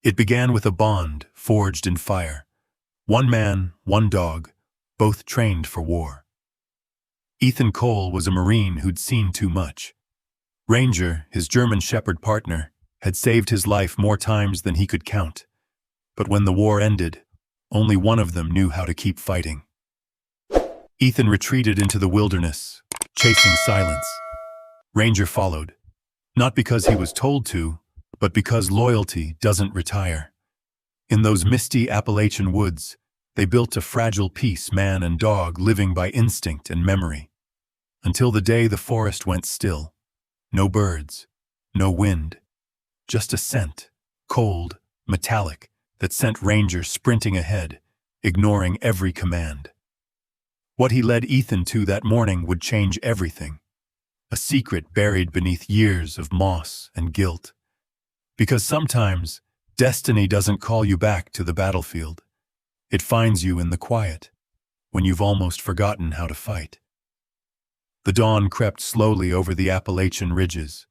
It began with a bond forged in fire. One man, one dog, both trained for war. Ethan Cole was a Marine who'd seen too much. Ranger, his German Shepherd partner, had saved his life more times than he could count. But when the war ended, only one of them knew how to keep fighting. Ethan retreated into the wilderness, chasing silence. Ranger followed, not because he was told to, but because loyalty doesn't retire. In those misty Appalachian woods, they built a fragile peace, man and dog living by instinct and memory. Until the day the forest went still. No birds, no wind, just a scent, cold, metallic, that sent Ranger sprinting ahead, ignoring every command. What he led Ethan to that morning would change everything. A secret buried beneath years of moss and guilt. Because sometimes, destiny doesn't call you back to the battlefield. It finds you in the quiet, when you've almost forgotten how to fight. The dawn crept slowly over the Appalachian ridges,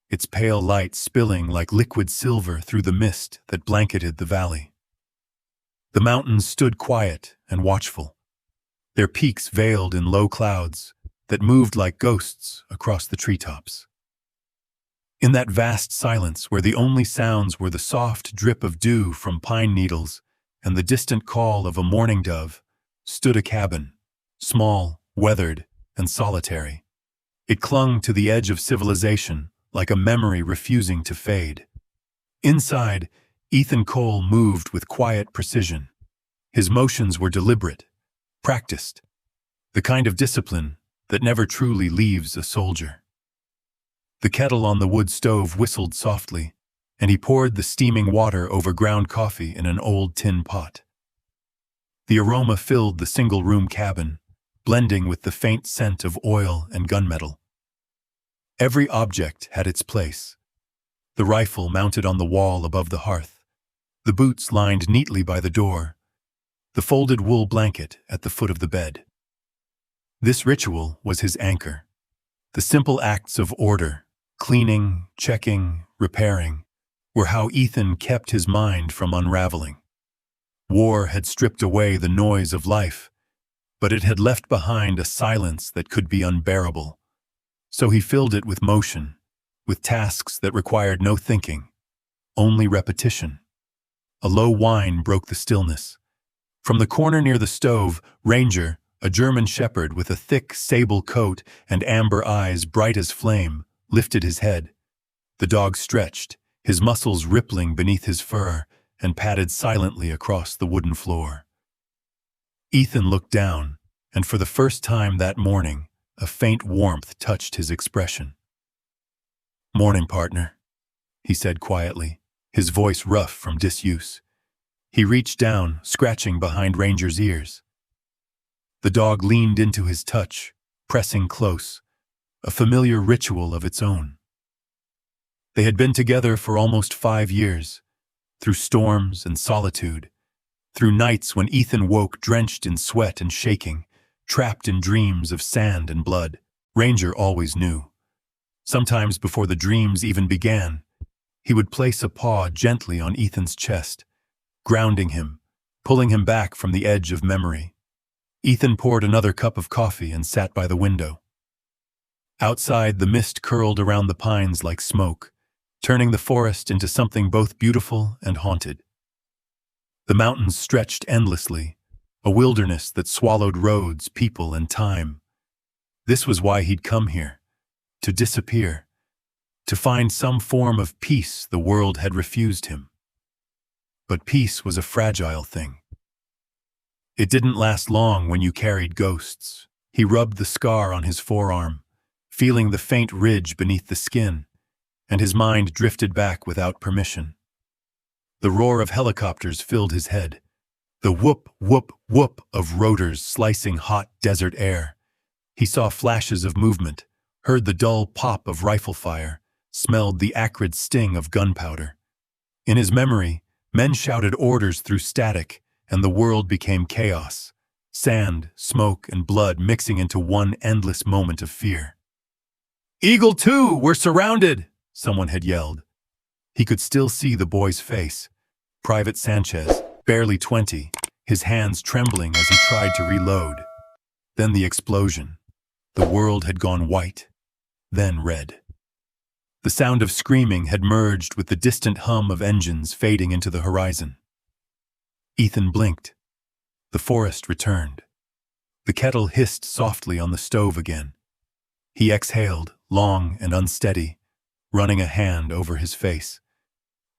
its pale light spilling like liquid silver through the mist that blanketed the valley. The mountains stood quiet and watchful, their peaks veiled in low clouds that moved like ghosts across the treetops. In that vast silence where the only sounds were the soft drip of dew from pine needles and the distant call of a mourning dove, stood a cabin, small, weathered, and solitary. It clung to the edge of civilization, like a memory refusing to fade. Inside, Ethan Cole moved with quiet precision. His motions were deliberate, practiced, the kind of discipline that never truly leaves a soldier. The kettle on the wood stove whistled softly, and he poured the steaming water over ground coffee in an old tin pot. The aroma filled the single-room cabin, blending with the faint scent of oil and gunmetal. Every object had its place. The rifle mounted on the wall above the hearth, the boots lined neatly by the door, the folded wool blanket at the foot of the bed. This ritual was his anchor. The simple acts of order, cleaning, checking, repairing, were how Ethan kept his mind from unraveling. War had stripped away the noise of life, but it had left behind a silence that could be unbearable. So he filled it with motion, with tasks that required no thinking, only repetition. A low whine broke the stillness. From the corner near the stove, Ranger, a German shepherd with a thick sable coat and amber eyes bright as flame, lifted his head. The dog stretched, his muscles rippling beneath his fur, and padded silently across the wooden floor. Ethan looked down, and for the first time that morning, a faint warmth touched his expression. "Morning, partner," he said quietly, his voice rough from disuse. He reached down, scratching behind Ranger's ears. The dog leaned into his touch, pressing close, a familiar ritual of its own. They had been together for almost 5 years, through storms and solitude, through nights when Ethan woke drenched in sweat and shaking, trapped in dreams of sand and blood. Ranger always knew. Sometimes before the dreams even began, he would place a paw gently on Ethan's chest, grounding him, pulling him back from the edge of memory. Ethan poured another cup of coffee and sat by the window. Outside, the mist curled around the pines like smoke, turning the forest into something both beautiful and haunted. The mountains stretched endlessly, a wilderness that swallowed roads, people, and time. This was why he'd come here, to disappear, to find some form of peace the world had refused him. But peace was a fragile thing. It didn't last long when you carried ghosts. He rubbed the scar on his forearm, feeling the faint ridge beneath the skin, and his mind drifted back without permission. The roar of helicopters filled his head, the whoop, whoop, whoop of rotors slicing hot desert air. He saw flashes of movement, heard the dull pop of rifle fire, smelled the acrid sting of gunpowder. In his memory, men shouted orders through static, and the world became chaos, sand, smoke, and blood mixing into one endless moment of fear. "Eagle 2, we're surrounded!" someone had yelled. He could still see the boy's face, Private Sanchez, barely 20, his hands trembling as he tried to reload. Then the explosion. The world had gone white, then red. The sound of screaming had merged with the distant hum of engines fading into the horizon. Ethan blinked. The forest returned. The kettle hissed softly on the stove again. He exhaled, long and unsteady, running a hand over his face.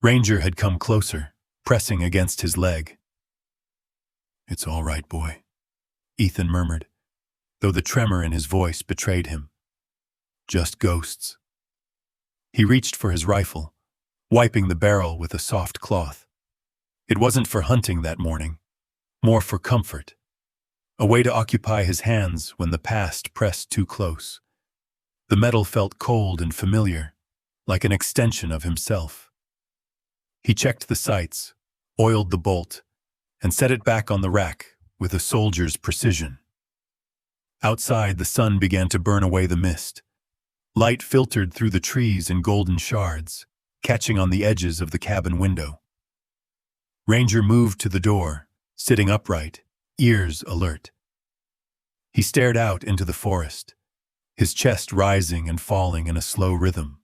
Ranger had come closer, pressing against his leg. "It's all right, boy," Ethan murmured, though the tremor in his voice betrayed him. "Just ghosts." He reached for his rifle, wiping the barrel with a soft cloth. It wasn't for hunting that morning, more for comfort. A way to occupy his hands when the past pressed too close. The metal felt cold and familiar, like an extension of himself. He checked the sights, oiled the bolt, and set it back on the rack with a soldier's precision. Outside, the sun began to burn away the mist. Light filtered through the trees in golden shards, catching on the edges of the cabin window. Ranger moved to the door, sitting upright, ears alert. He stared out into the forest, his chest rising and falling in a slow rhythm.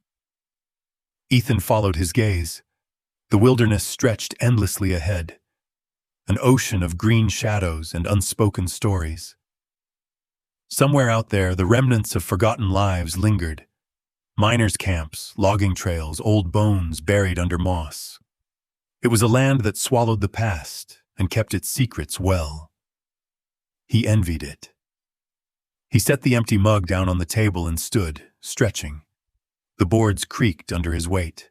Ethan followed his gaze. The wilderness stretched endlessly ahead, an ocean of green shadows and unspoken stories. Somewhere out there, the remnants of forgotten lives lingered. Miners' camps, logging trails, old bones buried under moss. It was a land that swallowed the past and kept its secrets well. He envied it. He set the empty mug down on the table and stood, stretching. The boards creaked under his weight.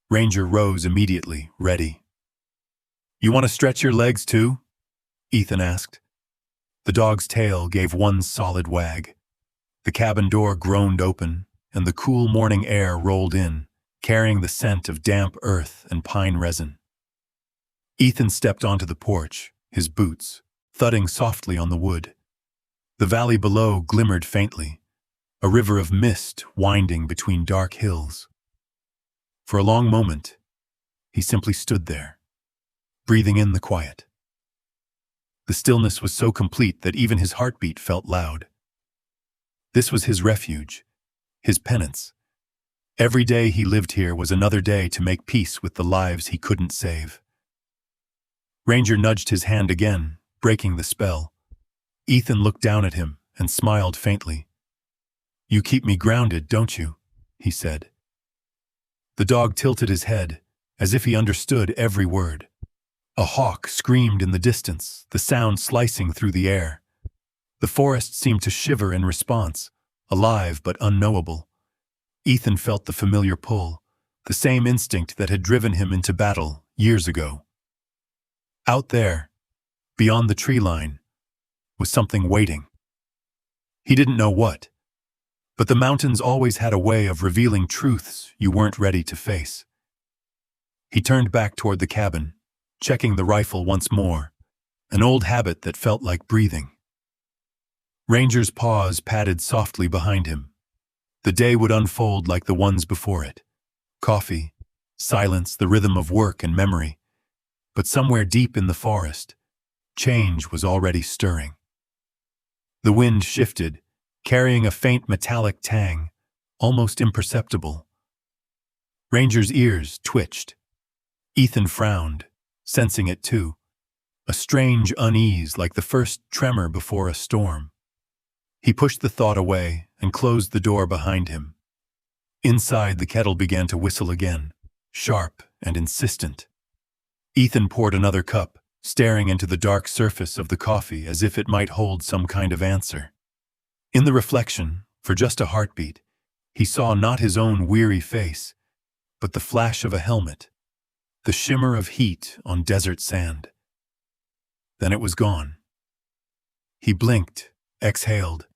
Ranger rose immediately, ready. "You want to stretch your legs too?" Ethan asked. The dog's tail gave one solid wag. The cabin door groaned open, and the cool morning air rolled in, carrying the scent of damp earth and pine resin. Ethan stepped onto the porch, his boots thudding softly on the wood. The valley below glimmered faintly, a river of mist winding between dark hills. For a long moment, he simply stood there, breathing in the quiet. The stillness was so complete that even his heartbeat felt loud. This was his refuge, his penance. Every day he lived here was another day to make peace with the lives he couldn't save. Ranger nudged his hand again, breaking the spell. Ethan looked down at him and smiled faintly. "You keep me grounded, don't you?" he said. The dog tilted his head, as if he understood every word. A hawk screamed in the distance, the sound slicing through the air. The forest seemed to shiver in response, alive but unknowable. Ethan felt the familiar pull, the same instinct that had driven him into battle years ago. Out there, beyond the tree line, was something waiting. He didn't know what, but the mountains always had a way of revealing truths you weren't ready to face. He turned back toward the cabin, checking the rifle once more, an old habit that felt like breathing. Ranger's paws padded softly behind him. The day would unfold like the ones before it. Coffee, silence, the rhythm of work and memory. But somewhere deep in the forest, change was already stirring. The wind shifted, carrying a faint metallic tang, almost imperceptible. Ranger's ears twitched. Ethan frowned, sensing it too, a strange unease like the first tremor before a storm. He pushed the thought away and closed the door behind him. Inside, the kettle began to whistle again, sharp and insistent. Ethan poured another cup, staring into the dark surface of the coffee as if it might hold some kind of answer. In the reflection, for just a heartbeat, he saw not his own weary face, but the flash of a helmet, the shimmer of heat on desert sand. Then it was gone. He blinked, exhaled,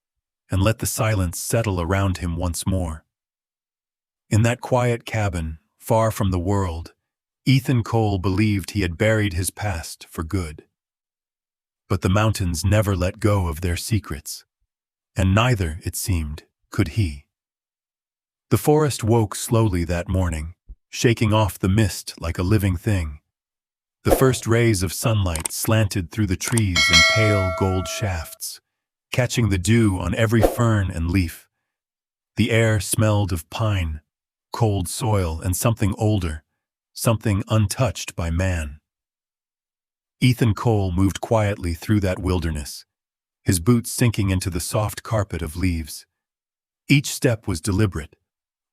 and let the silence settle around him once more. In that quiet cabin, far from the world, Ethan Cole believed he had buried his past for good. But the mountains never let go of their secrets, and neither, it seemed, could he. The forest woke slowly that morning, shaking off the mist like a living thing. The first rays of sunlight slanted through the trees in pale gold shafts, catching the dew on every fern and leaf. The air smelled of pine, cold soil, and something older, something untouched by man. Ethan Cole moved quietly through that wilderness, his boots sinking into the soft carpet of leaves. Each step was deliberate,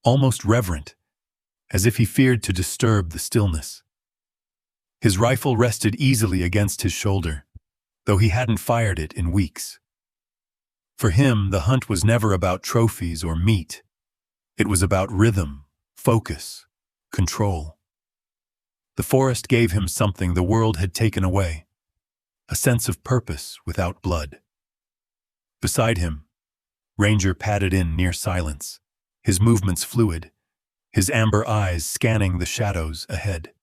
almost reverent, as if he feared to disturb the stillness. His rifle rested easily against his shoulder, though he hadn't fired it in weeks. For him, the hunt was never about trophies or meat. It was about rhythm, focus, control. The forest gave him something the world had taken away, a sense of purpose without blood. Beside him, Ranger padded in near silence, his movements fluid, his amber eyes scanning the shadows ahead.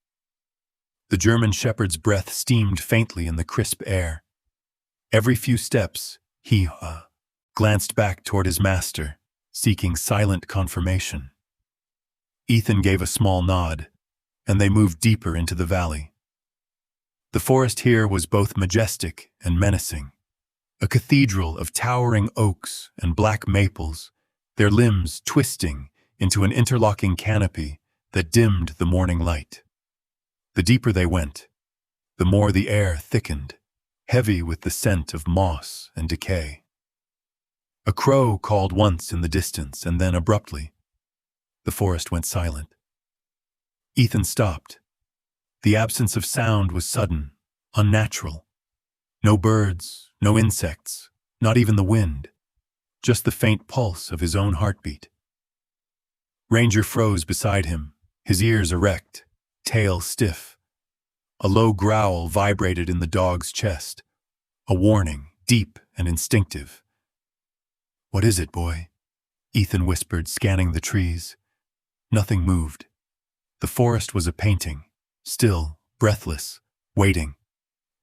The German shepherd's breath steamed faintly in the crisp air. Every few steps, he glanced back toward his master, seeking silent confirmation. Ethan gave a small nod, and they moved deeper into the valley. The forest here was both majestic and menacing, a cathedral of towering oaks and black maples, their limbs twisting into an interlocking canopy that dimmed the morning light. The deeper they went, the more the air thickened, heavy with the scent of moss and decay. A crow called once in the distance, and then abruptly, the forest went silent. Ethan stopped. The absence of sound was sudden, unnatural. No birds, no insects, not even the wind, just the faint pulse of his own heartbeat. Ranger froze beside him, his ears erect, tail stiff. A low growl vibrated in the dog's chest, a warning, deep and instinctive. "What is it, boy?" Ethan whispered, scanning the trees. Nothing moved. The forest was a painting, still, breathless, waiting.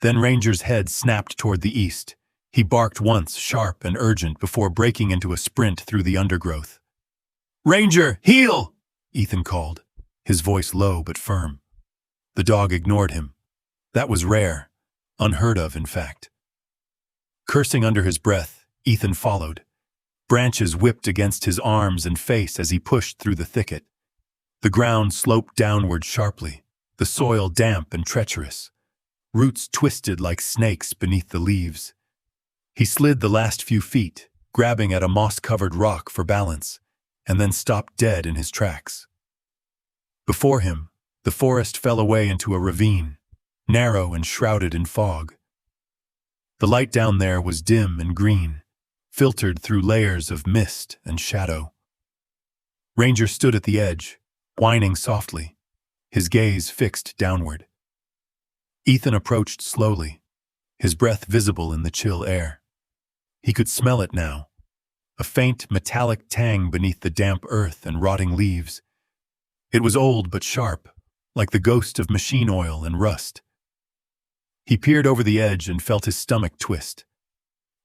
Then Ranger's head snapped toward the east. He barked once, sharp and urgent, before breaking into a sprint through the undergrowth. "Ranger, heel!" Ethan called, his voice low but firm. The dog ignored him. That was rare, unheard of, in fact. Cursing under his breath, Ethan followed. Branches whipped against his arms and face as he pushed through the thicket. The ground sloped downward sharply, the soil damp and treacherous. Roots twisted like snakes beneath the leaves. He slid the last few feet, grabbing at a moss-covered rock for balance, and then stopped dead in his tracks. Before him, the forest fell away into a ravine, narrow and shrouded in fog. The light down there was dim and green, filtered through layers of mist and shadow. Ranger stood at the edge, whining softly, his gaze fixed downward. Ethan approached slowly, his breath visible in the chill air. He could smell it now, a faint metallic tang beneath the damp earth and rotting leaves. It was old but sharp, like the ghost of machine oil and rust. He peered over the edge and felt his stomach twist.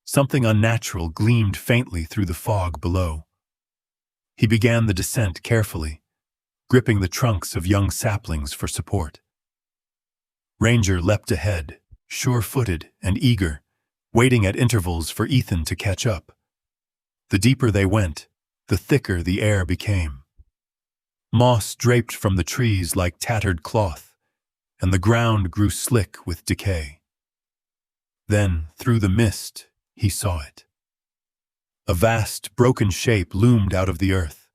Something unnatural gleamed faintly through the fog below. He began the descent carefully, gripping the trunks of young saplings for support. Ranger leapt ahead, sure-footed and eager, waiting at intervals for Ethan to catch up. The deeper they went, the thicker the air became. Moss draped from the trees like tattered cloth, and the ground grew slick with decay. Then, through the mist, he saw it. A vast, broken shape loomed out of the earth,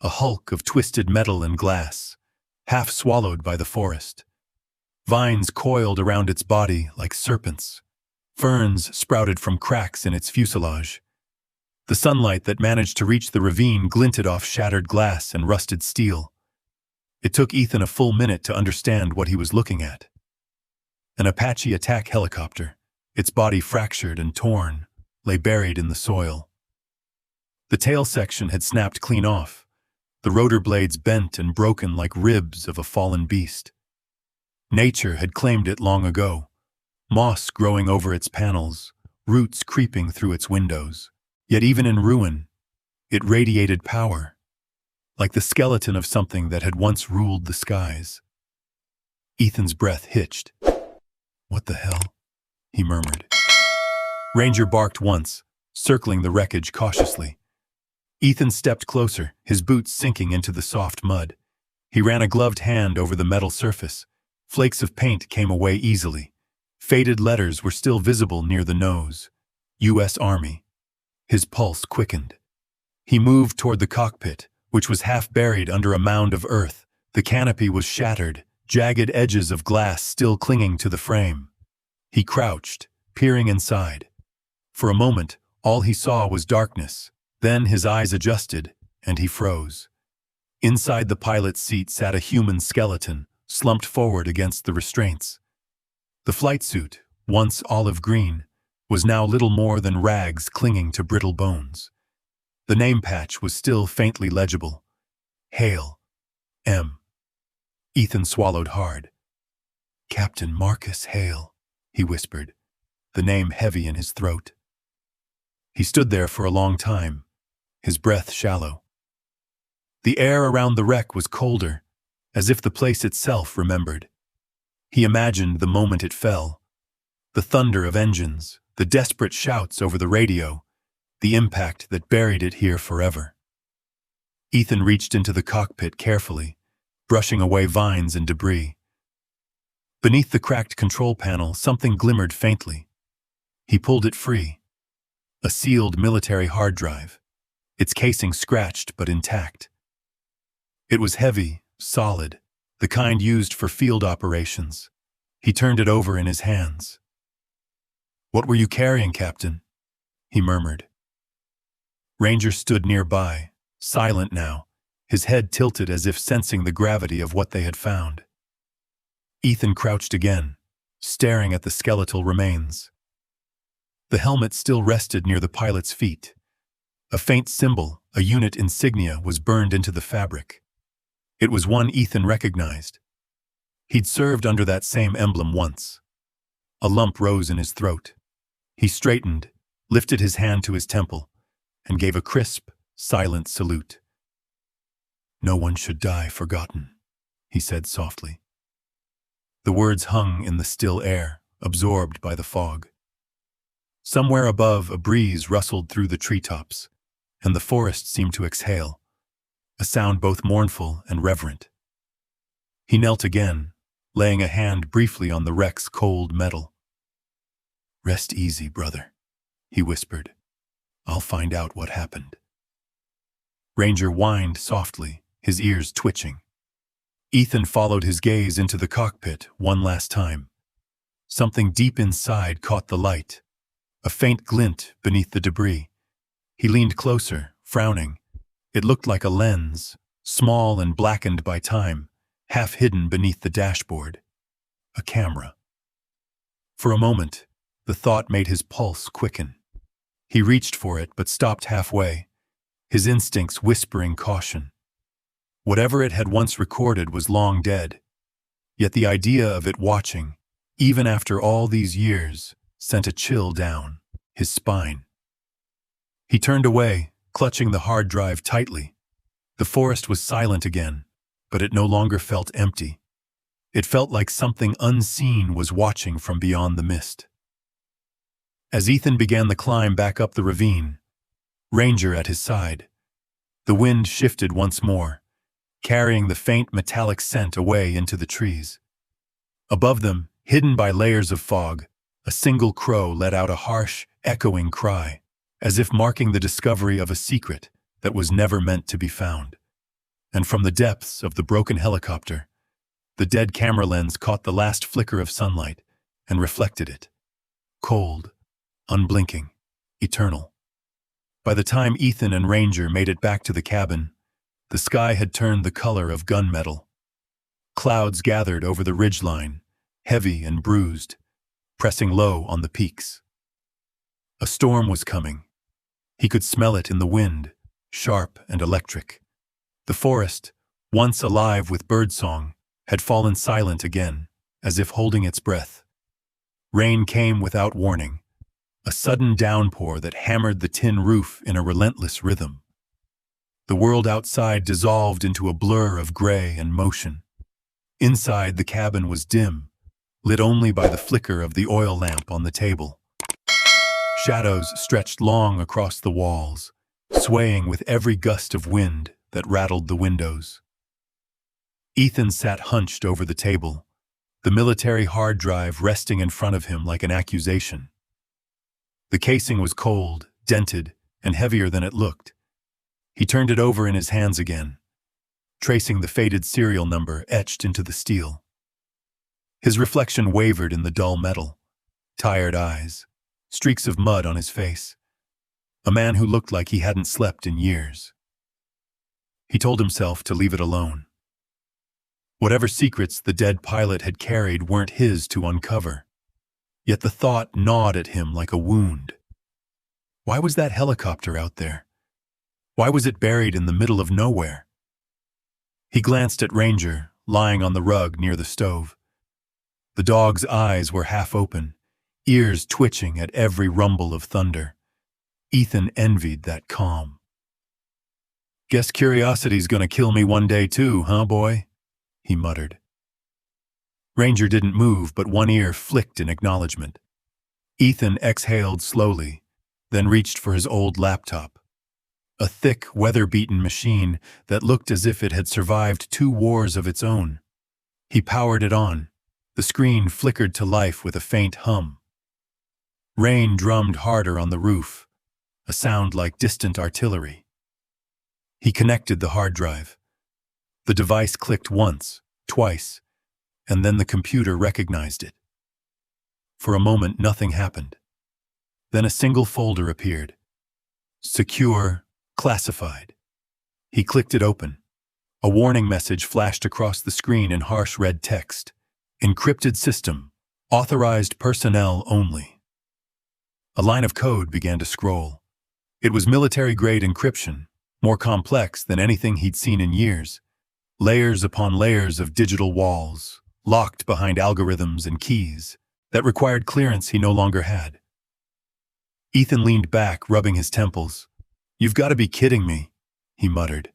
a hulk of twisted metal and glass, half swallowed by the forest. Vines coiled around its body like serpents. Ferns sprouted from cracks in its fuselage. The sunlight that managed to reach the ravine glinted off shattered glass and rusted steel. It took Ethan a full minute to understand what he was looking at. An Apache attack helicopter, its body fractured and torn, lay buried in the soil. The tail section had snapped clean off, the rotor blades bent and broken like ribs of a fallen beast. Nature had claimed it long ago, moss growing over its panels, roots creeping through its windows. Yet even in ruin, it radiated power, like the skeleton of something that had once ruled the skies. Ethan's breath hitched. "What the hell?" he murmured. Ranger barked once, circling the wreckage cautiously. Ethan stepped closer, his boots sinking into the soft mud. He ran a gloved hand over the metal surface. Flakes of paint came away easily. Faded letters were still visible near the nose. U.S. Army. His pulse quickened. He moved toward the cockpit, which was half buried under a mound of earth. The canopy was shattered, jagged edges of glass still clinging to the frame. He crouched, peering inside. For a moment, all he saw was darkness. Then his eyes adjusted, and he froze. Inside the pilot's seat sat a human skeleton, slumped forward against the restraints. The flight suit, once olive green, was now little more than rags clinging to brittle bones. The name patch was still faintly legible. Hale. M. Ethan swallowed hard. "Captain Marcus Hale," he whispered, the name heavy in his throat. He stood there for a long time, his breath shallow. The air around the wreck was colder, as if the place itself remembered. He imagined the moment it fell, the thunder of engines, the desperate shouts over the radio, the impact that buried it here forever. Ethan reached into the cockpit carefully, brushing away vines and debris. Beneath the cracked control panel, something glimmered faintly. He pulled it free. A sealed military hard drive, its casing scratched but intact. It was heavy, solid, the kind used for field operations. He turned it over in his hands. "What were you carrying, Captain?" he murmured. Ranger stood nearby, silent now, his head tilted as if sensing the gravity of what they had found. Ethan crouched again, staring at the skeletal remains. The helmet still rested near the pilot's feet. A faint symbol, a unit insignia, was burned into the fabric. It was one Ethan recognized. He'd served under that same emblem once. A lump rose in his throat. He straightened, lifted his hand to his temple, and gave a crisp, silent salute. "No one should die forgotten," he said softly. The words hung in the still air, absorbed by the fog. Somewhere above, a breeze rustled through the treetops, and the forest seemed to exhale, a sound both mournful and reverent. He knelt again, laying a hand briefly on the wreck's cold metal. "Rest easy, brother," he whispered. "I'll find out what happened." Ranger whined softly, his ears twitching. Ethan followed his gaze into the cockpit one last time. Something deep inside caught the light, a faint glint beneath the debris. He leaned closer, frowning. It looked like a lens, small and blackened by time, half hidden beneath the dashboard. A camera. For a moment, the thought made his pulse quicken. He reached for it but stopped halfway, his instincts whispering caution. Whatever it had once recorded was long dead, yet the idea of it watching, even after all these years, sent a chill down his spine. He turned away, clutching the hard drive tightly. The forest was silent again, but it no longer felt empty. It felt like something unseen was watching from beyond the mist. As Ethan began the climb back up the ravine, Ranger at his side, the wind shifted once more, carrying the faint metallic scent away into the trees. Above them, hidden by layers of fog, a single crow let out a harsh, echoing cry, as if marking the discovery of a secret that was never meant to be found. And from the depths of the broken helicopter, the dead camera lens caught the last flicker of sunlight and reflected it. Cold, unblinking, eternal. By the time Ethan and Ranger made it back to the cabin, the sky had turned the color of gunmetal. Clouds gathered over the ridgeline, heavy and bruised, pressing low on the peaks. A storm was coming. He could smell it in the wind, sharp and electric. The forest, once alive with birdsong, had fallen silent again, as if holding its breath. Rain came without warning, a sudden downpour that hammered the tin roof in a relentless rhythm. The world outside dissolved into a blur of gray and motion. Inside, the cabin was dim, lit only by the flicker of the oil lamp on the table. Shadows stretched long across the walls, swaying with every gust of wind that rattled the windows. Ethan sat hunched over the table, the military hard drive resting in front of him like an accusation. The casing was cold, dented, and heavier than it looked. He turned it over in his hands again, tracing the faded serial number etched into the steel. His reflection wavered in the dull metal. Tired eyes, streaks of mud on his face. A man who looked like he hadn't slept in years. He told himself to leave it alone. Whatever secrets the dead pilot had carried weren't his to uncover. Yet the thought gnawed at him like a wound. Why was that helicopter out there? Why was it buried in the middle of nowhere? He glanced at Ranger, lying on the rug near the stove. The dog's eyes were half open, ears twitching at every rumble of thunder. Ethan envied that calm. "Guess curiosity's gonna kill me one day too, huh, boy?" he muttered. Ranger didn't move, but one ear flicked in acknowledgement. Ethan exhaled slowly, then reached for his old laptop. A thick, weather-beaten machine that looked as if it had survived 2 wars of its own. He powered it on. The screen flickered to life with a faint hum. Rain drummed harder on the roof, a sound like distant artillery. He connected the hard drive. The device clicked once, twice, and then the computer recognized it. For a moment, nothing happened. Then a single folder appeared. Secure, classified. He clicked it open. A warning message flashed across the screen in harsh red text. Encrypted system. Authorized personnel only. A line of code began to scroll. It was military-grade encryption, more complex than anything he'd seen in years. Layers upon layers of digital walls, locked behind algorithms and keys, that required clearance he no longer had. Ethan leaned back, rubbing his temples. "You've got to be kidding me," he muttered.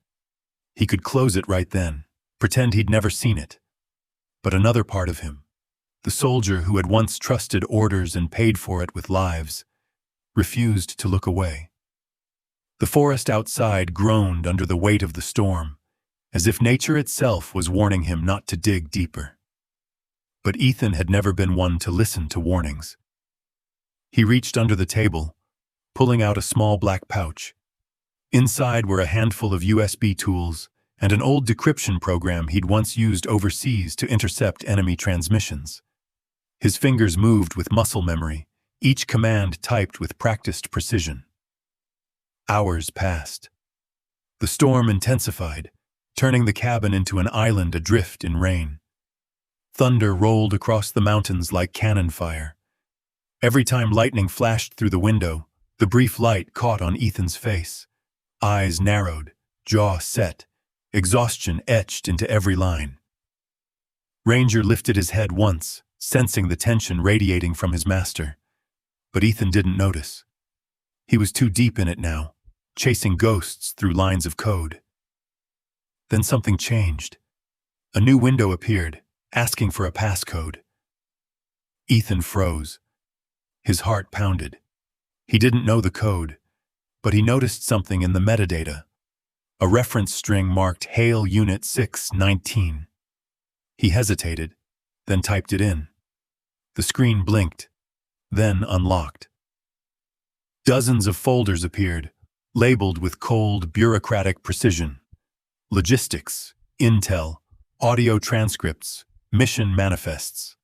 He could close it right then, pretend he'd never seen it. But another part of him, the soldier who had once trusted orders and paid for it with lives, refused to look away. The forest outside groaned under the weight of the storm, as if nature itself was warning him not to dig deeper. But Ethan had never been one to listen to warnings. He reached under the table, pulling out a small black pouch. Inside were a handful of USB tools and an old decryption program he'd once used overseas to intercept enemy transmissions. His fingers moved with muscle memory, each command typed with practiced precision. Hours passed. The storm intensified, turning the cabin into an island adrift in rain. Thunder rolled across the mountains like cannon fire. Every time lightning flashed through the window, the brief light caught on Ethan's face. Eyes narrowed, jaw set, exhaustion etched into every line. Ranger lifted his head once, sensing the tension radiating from his master. But Ethan didn't notice. He was too deep in it now, chasing ghosts through lines of code. Then something changed. A new window appeared, asking for a passcode. Ethan froze. His heart pounded. He didn't know the code, but he noticed something in the metadata. A reference string marked Hail Unit 619. He hesitated, then typed it in. The screen blinked, then unlocked. Dozens of folders appeared, labeled with cold, bureaucratic precision. Logistics, intel, audio transcripts, mission manifests.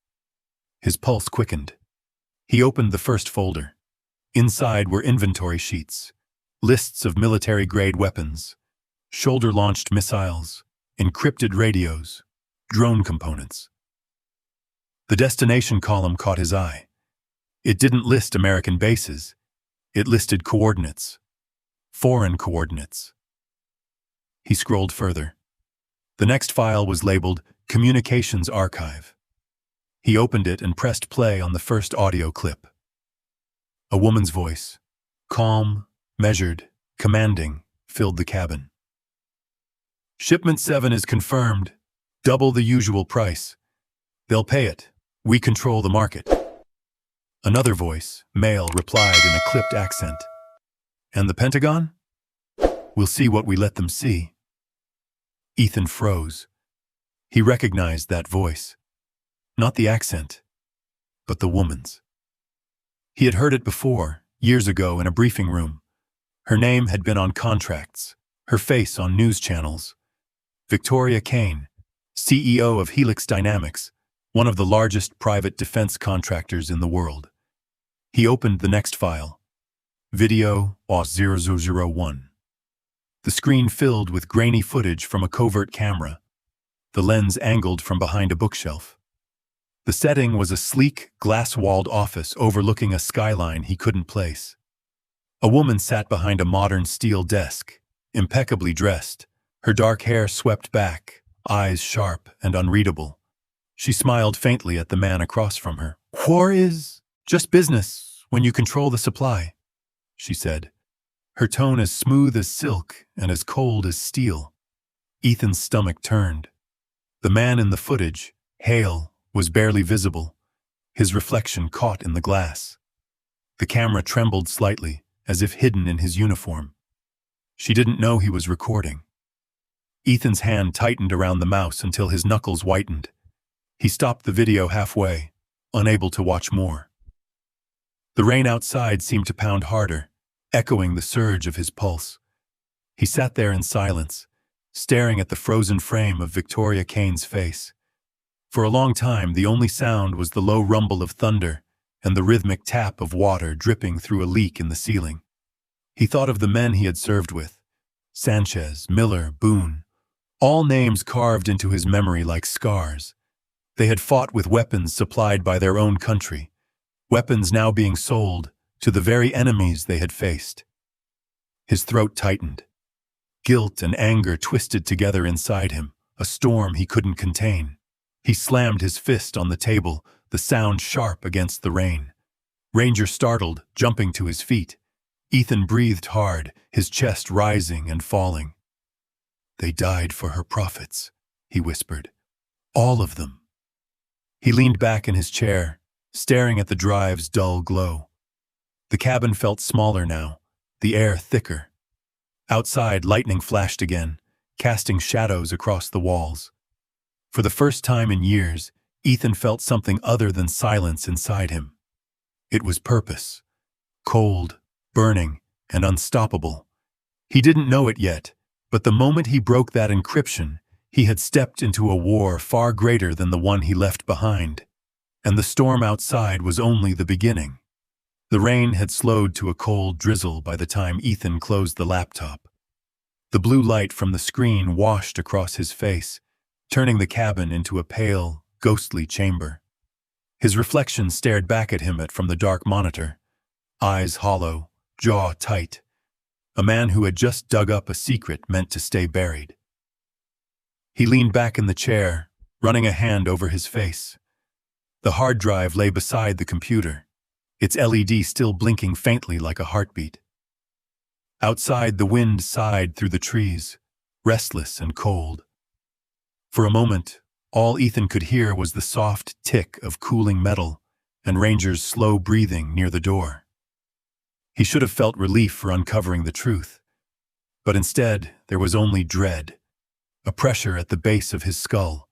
His pulse quickened. He opened the first folder. Inside were inventory sheets, lists of military-grade weapons, shoulder-launched missiles, encrypted radios, drone components. The destination column caught his eye. It didn't list American bases. It listed coordinates. Foreign coordinates. He scrolled further. The next file was labeled Communications Archive. He opened it and pressed play on the first audio clip. A woman's voice, calm, measured, commanding, filled the cabin. "Shipment 7 is confirmed. Double the usual price. They'll pay it. We control the market. Another voice, male, replied in a clipped accent. And the Pentagon? We'll see what we let them see. Ethan froze. He recognized that voice. Not the accent, but the woman's. He had heard it before, years ago in a briefing room. Her name had been on contracts, her face on news channels. Victoria Kane, CEO of Helix Dynamics, one of the largest private defense contractors in the world. He opened the next file. Video OS0001. The screen filled with grainy footage from a covert camera, the lens angled from behind a bookshelf. The setting was a sleek, glass-walled office overlooking a skyline he couldn't place. A woman sat behind a modern steel desk, impeccably dressed, her dark hair swept back, eyes sharp and unreadable. She smiled faintly at the man across from her. "War is just business when you control the supply," she said, her tone as smooth as silk and as cold as steel. Ethan's stomach turned. The man in the footage, Hale, was barely visible, his reflection caught in the glass. The camera trembled slightly, as if hidden in his uniform. She didn't know he was recording. Ethan's hand tightened around the mouse until his knuckles whitened. He stopped the video halfway, unable to watch more. The rain outside seemed to pound harder, echoing the surge of his pulse. He sat there in silence, staring at the frozen frame of Victoria Kane's face. For a long time, the only sound was the low rumble of thunder and the rhythmic tap of water dripping through a leak in the ceiling. He thought of the men he had served with, Sanchez, Miller, Boone, all names carved into his memory like scars. They had fought with weapons supplied by their own country, weapons now being sold to the very enemies they had faced. His throat tightened. Guilt and anger twisted together inside him, a storm he couldn't contain. He slammed his fist on the table, the sound sharp against the rain. Ranger startled, jumping to his feet. Ethan breathed hard, his chest rising and falling. "They died for her profits," he whispered. "All of them." He leaned back in his chair, staring at the drive's dull glow. The cabin felt smaller now, the air thicker. Outside, lightning flashed again, casting shadows across the walls. For the first time in years, Ethan felt something other than silence inside him. It was purpose. Cold, burning, and unstoppable. He didn't know it yet, but the moment he broke that encryption, he had stepped into a war far greater than the one he left behind. And the storm outside was only the beginning. The rain had slowed to a cold drizzle by the time Ethan closed the laptop. The blue light from the screen washed across his face, turning the cabin into a pale, ghostly chamber. His reflection stared back at him from the dark monitor, eyes hollow, jaw tight. A man who had just dug up a secret meant to stay buried. He leaned back in the chair, running a hand over his face. The hard drive lay beside the computer, its LED still blinking faintly like a heartbeat. Outside, the wind sighed through the trees, restless and cold. For a moment, all Ethan could hear was the soft tick of cooling metal and Ranger's slow breathing near the door. He should have felt relief for uncovering the truth, but instead there was only dread, a pressure at the base of his skull,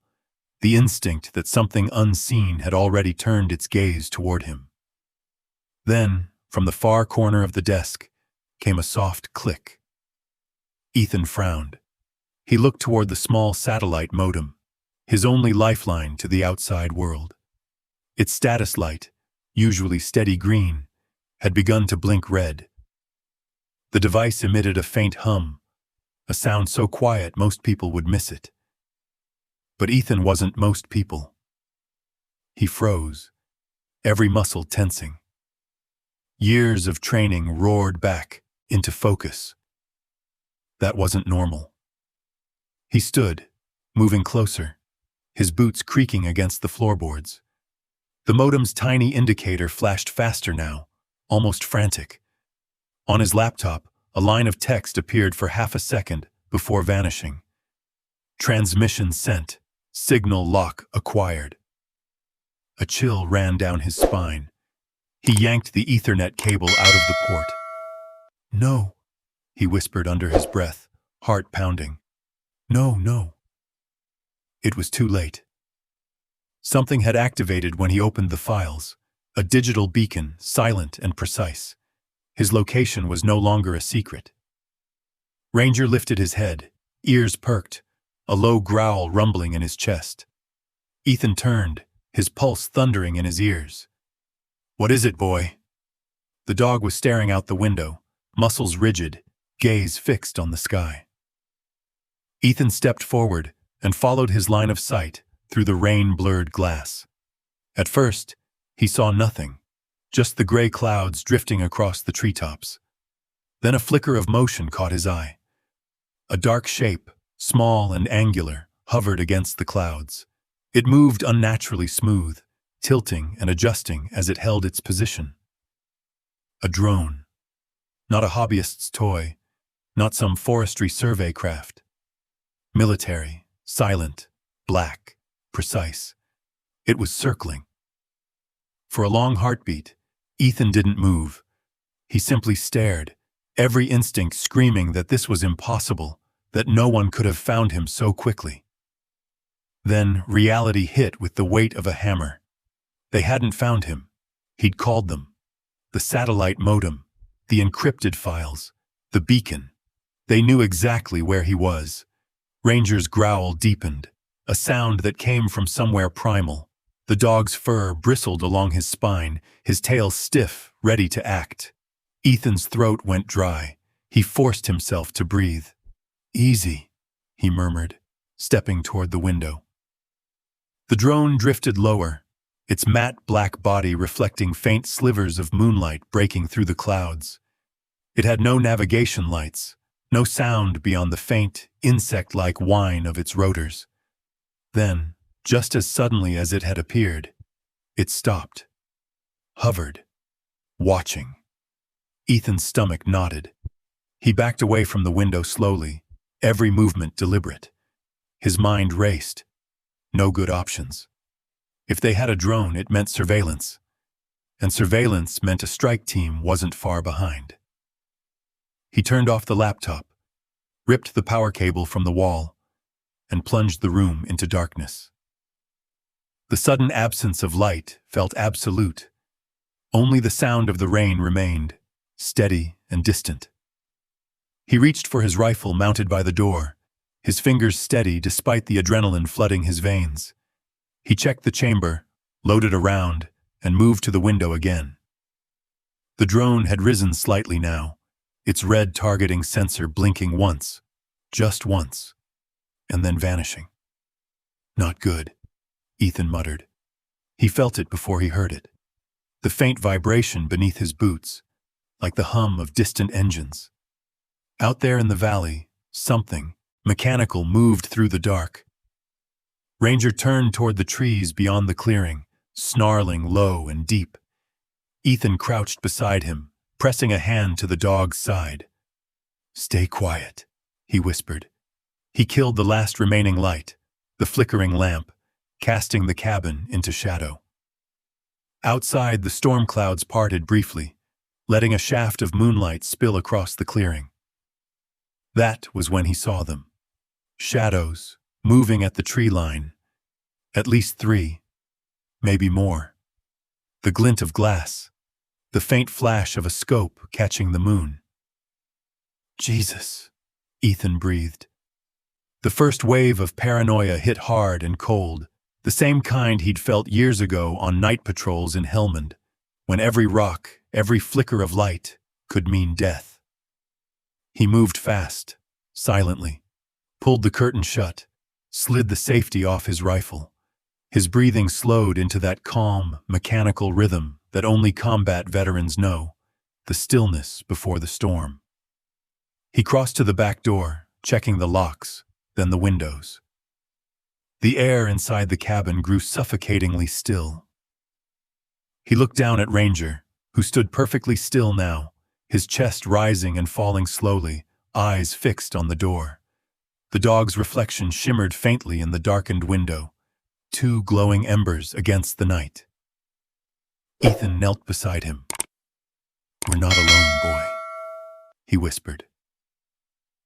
the instinct that something unseen had already turned its gaze toward him. Then, from the far corner of the desk, came a soft click. Ethan frowned. He looked toward the small satellite modem, his only lifeline to the outside world. Its status light, usually steady green, had begun to blink red. The device emitted a faint hum, a sound so quiet most people would miss it. But Ethan wasn't most people. He froze, every muscle tensing. Years of training roared back into focus. That wasn't normal. He stood, moving closer, his boots creaking against the floorboards. The modem's tiny indicator flashed faster now, almost frantic. On his laptop, a line of text appeared for half a second before vanishing. Transmission sent, Signal lock acquired. A chill ran down his spine. He yanked the Ethernet cable out of the port. No, he whispered under his breath, heart pounding. No, no. It was too late. Something had activated when he opened the files, a digital beacon, silent and precise. His location was no longer a secret. Ranger lifted his head, ears perked, a low growl rumbling in his chest. Ethan turned, his pulse thundering in his ears. What is it, boy? The dog was staring out the window, muscles rigid, gaze fixed on the sky. Ethan stepped forward and followed his line of sight through the rain-blurred glass. At first, he saw nothing, just the gray clouds drifting across the treetops. Then a flicker of motion caught his eye. A dark shape, small and angular, hovered against the clouds. It moved unnaturally smooth, tilting and adjusting as it held its position. A drone. Not a hobbyist's toy, not some forestry survey craft. Military, silent, black, precise. It was circling. For a long heartbeat, Ethan didn't move. He simply stared, every instinct screaming that this was impossible, that no one could have found him so quickly. Then reality hit with the weight of a hammer. They hadn't found him. He'd called them. The satellite modem, the encrypted files, the beacon. They knew exactly where he was. Ranger's growl deepened, a sound that came from somewhere primal. The dog's fur bristled along his spine, his tail stiff, ready to act. Ethan's throat went dry. He forced himself to breathe. Easy, he murmured, stepping toward the window. The drone drifted lower, its matte black body reflecting faint slivers of moonlight breaking through the clouds. It had no navigation lights, no sound beyond the faint, insect-like whine of its rotors. Then, just as suddenly as it had appeared, it stopped, hovered, watching. Ethan's stomach knotted. He backed away from the window slowly, every movement deliberate. His mind raced. No good options. If they had a drone, it meant surveillance. And surveillance meant a strike team wasn't far behind. He turned off the laptop, ripped the power cable from the wall, and plunged the room into darkness. The sudden absence of light felt absolute. Only the sound of the rain remained, steady and distant. He reached for his rifle mounted by the door, his fingers steady despite the adrenaline flooding his veins. He checked the chamber, loaded a round, and moved to the window again. The drone had risen slightly now, its red targeting sensor blinking once, just once, and then vanishing. Not good, Ethan muttered. He felt it before he heard it. The faint vibration beneath his boots, like the hum of distant engines. Out there in the valley, something, mechanical, moved through the dark. Ranger turned toward the trees beyond the clearing, snarling low and deep. Ethan crouched beside him, pressing a hand to the dog's side. Stay quiet, he whispered. He killed the last remaining light, the flickering lamp, casting the cabin into shadow. Outside, the storm clouds parted briefly, letting a shaft of moonlight spill across the clearing. That was when he saw them. Shadows, moving at the tree line. At least 3, maybe more. The glint of glass, the faint flash of a scope catching the moon. Jesus, Ethan breathed. The first wave of paranoia hit hard and cold, the same kind he'd felt years ago on night patrols in Helmand, when every rock, every flicker of light could mean death. He moved fast, silently, pulled the curtain shut, slid the safety off his rifle. His breathing slowed into that calm, mechanical rhythm that only combat veterans know, the stillness before the storm. He crossed to the back door, checking the locks, then the windows. The air inside the cabin grew suffocatingly still. He looked down at Ranger, who stood perfectly still now, his chest rising and falling slowly, eyes fixed on the door. The dog's reflection shimmered faintly in the darkened window, two glowing embers against the night. Ethan knelt beside him. "We're not alone, boy," he whispered.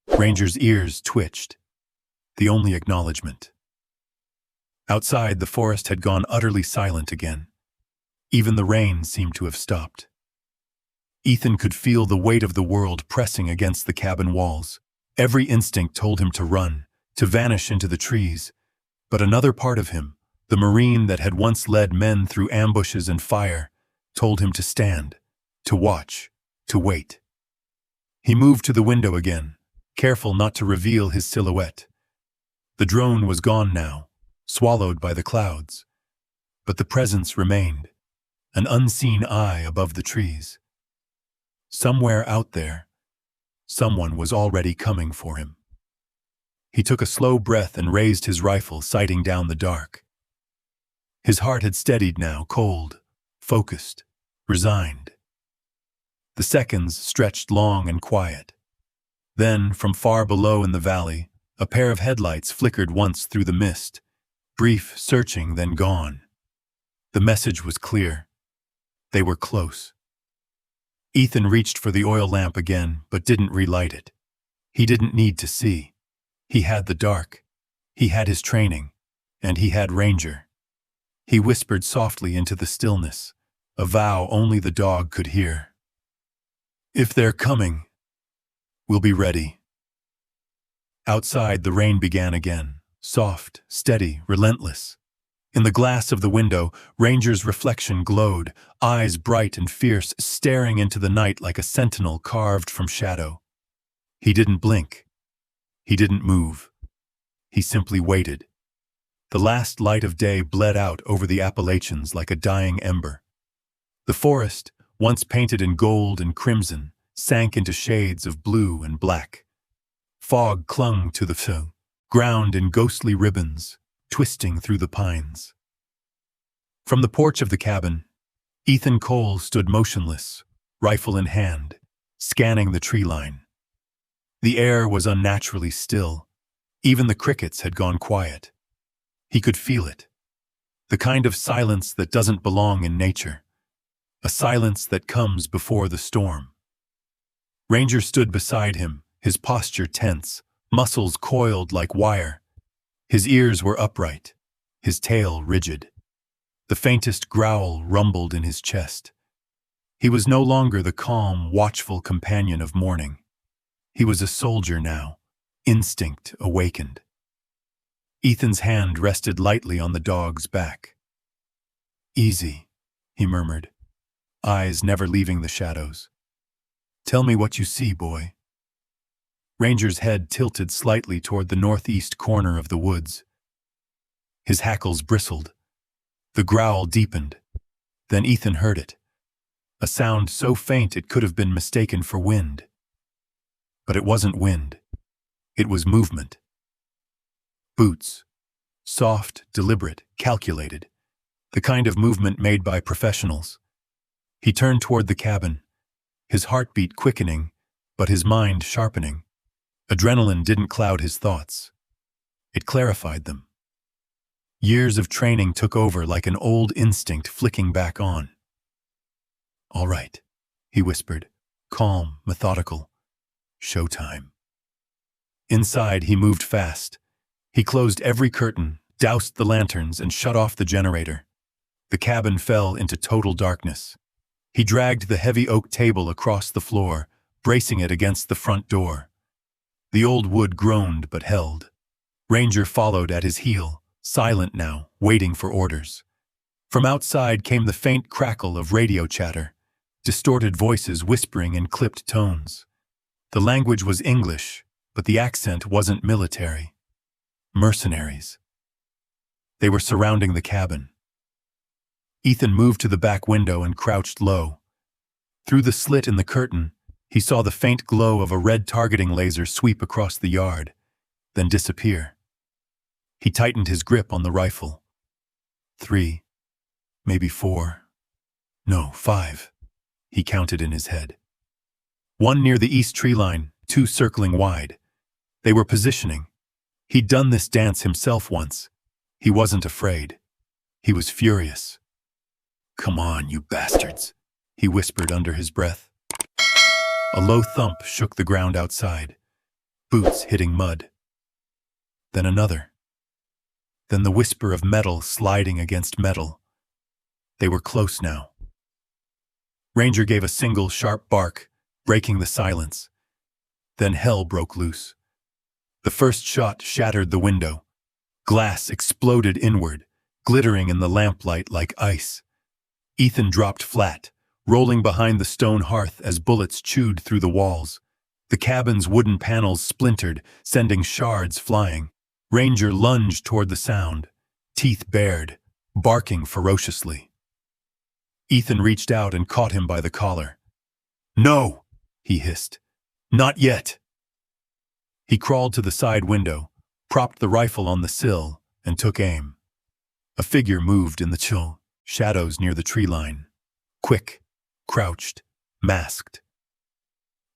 Ranger's ears twitched, the only acknowledgement. Outside, the forest had gone utterly silent again. Even the rain seemed to have stopped. Ethan could feel the weight of the world pressing against the cabin walls. Every instinct told him to run, to vanish into the trees. But another part of him, the Marine that had once led men through ambushes and fire, told him to stand, to watch, to wait. He moved to the window again, careful not to reveal his silhouette. The drone was gone now, swallowed by the clouds. But the presence remained, an unseen eye above the trees. Somewhere out there, someone was already coming for him. He took a slow breath and raised his rifle, sighting down the dark. His heart had steadied now, cold, focused, resigned. The seconds stretched long and quiet. Then, from far below in the valley, a pair of headlights flickered once through the mist, brief, searching, then gone. The message was clear. They were close. Ethan reached for the oil lamp again, but didn't relight it. He didn't need to see. He had the dark. He had his training. And he had Ranger. He whispered softly into the stillness, a vow only the dog could hear. "If they're coming, we'll be ready." Outside, the rain began again, soft, steady, relentless. In the glass of the window, Ranger's reflection glowed, eyes bright and fierce, staring into the night like a sentinel carved from shadow. He didn't blink. He didn't move. He simply waited. The last light of day bled out over the Appalachians like a dying ember. The forest, once painted in gold and crimson, sank into shades of blue and black. Fog clung to the ground in ghostly ribbons, twisting through the pines. From the porch of the cabin, Ethan Cole stood motionless, rifle in hand, scanning the tree line. The air was unnaturally still. Even the crickets had gone quiet. He could feel it. The kind of silence that doesn't belong in nature. A silence that comes before the storm. Ranger stood beside him, his posture tense, muscles coiled like wire. His ears were upright, his tail rigid. The faintest growl rumbled in his chest. He was no longer the calm, watchful companion of morning. He was a soldier now, instinct awakened. Ethan's hand rested lightly on the dog's back. "Easy," he murmured, eyes never leaving the shadows. "Tell me what you see, boy." Ranger's head tilted slightly toward the northeast corner of the woods. His hackles bristled. The growl deepened. Then Ethan heard it. A sound so faint it could have been mistaken for wind. But it wasn't wind. It was movement. Boots. Soft, deliberate, calculated. The kind of movement made by professionals. He turned toward the cabin, his heartbeat quickening, but his mind sharpening. Adrenaline didn't cloud his thoughts. It clarified them. Years of training took over like an old instinct flicking back on. "All right," he whispered, calm, methodical. "Showtime." Inside, he moved fast. He closed every curtain, doused the lanterns, and shut off the generator. The cabin fell into total darkness. He dragged the heavy oak table across the floor, bracing it against the front door. The old wood groaned but held. Ranger followed at his heel, silent now, waiting for orders. From outside came the faint crackle of radio chatter, distorted voices whispering in clipped tones. The language was English, but the accent wasn't military. Mercenaries. They were surrounding the cabin. Ethan moved to the back window and crouched low. Through the slit in the curtain, he saw the faint glow of a red targeting laser sweep across the yard, then disappear. He tightened his grip on the rifle. 3, maybe 4, no, 5, he counted in his head. 1 near the east tree line, 2 circling wide. They were positioning, He'd done this dance himself once. He wasn't afraid. He was furious. "Come on, you bastards," he whispered under his breath. A low thump shook the ground outside, boots hitting mud. Then another. Then the whisper of metal sliding against metal. They were close now. Ranger gave a single sharp bark, breaking the silence. Then hell broke loose. The first shot shattered the window. Glass exploded inward, glittering in the lamplight like ice. Ethan dropped flat, rolling behind the stone hearth as bullets chewed through the walls. The cabin's wooden panels splintered, sending shards flying. Ranger lunged toward the sound, teeth bared, barking ferociously. Ethan reached out and caught him by the collar. "No!" he hissed. "Not yet!" He crawled to the side window, propped the rifle on the sill, and took aim. A figure moved in the chill shadows near the tree line. Quick, crouched, masked.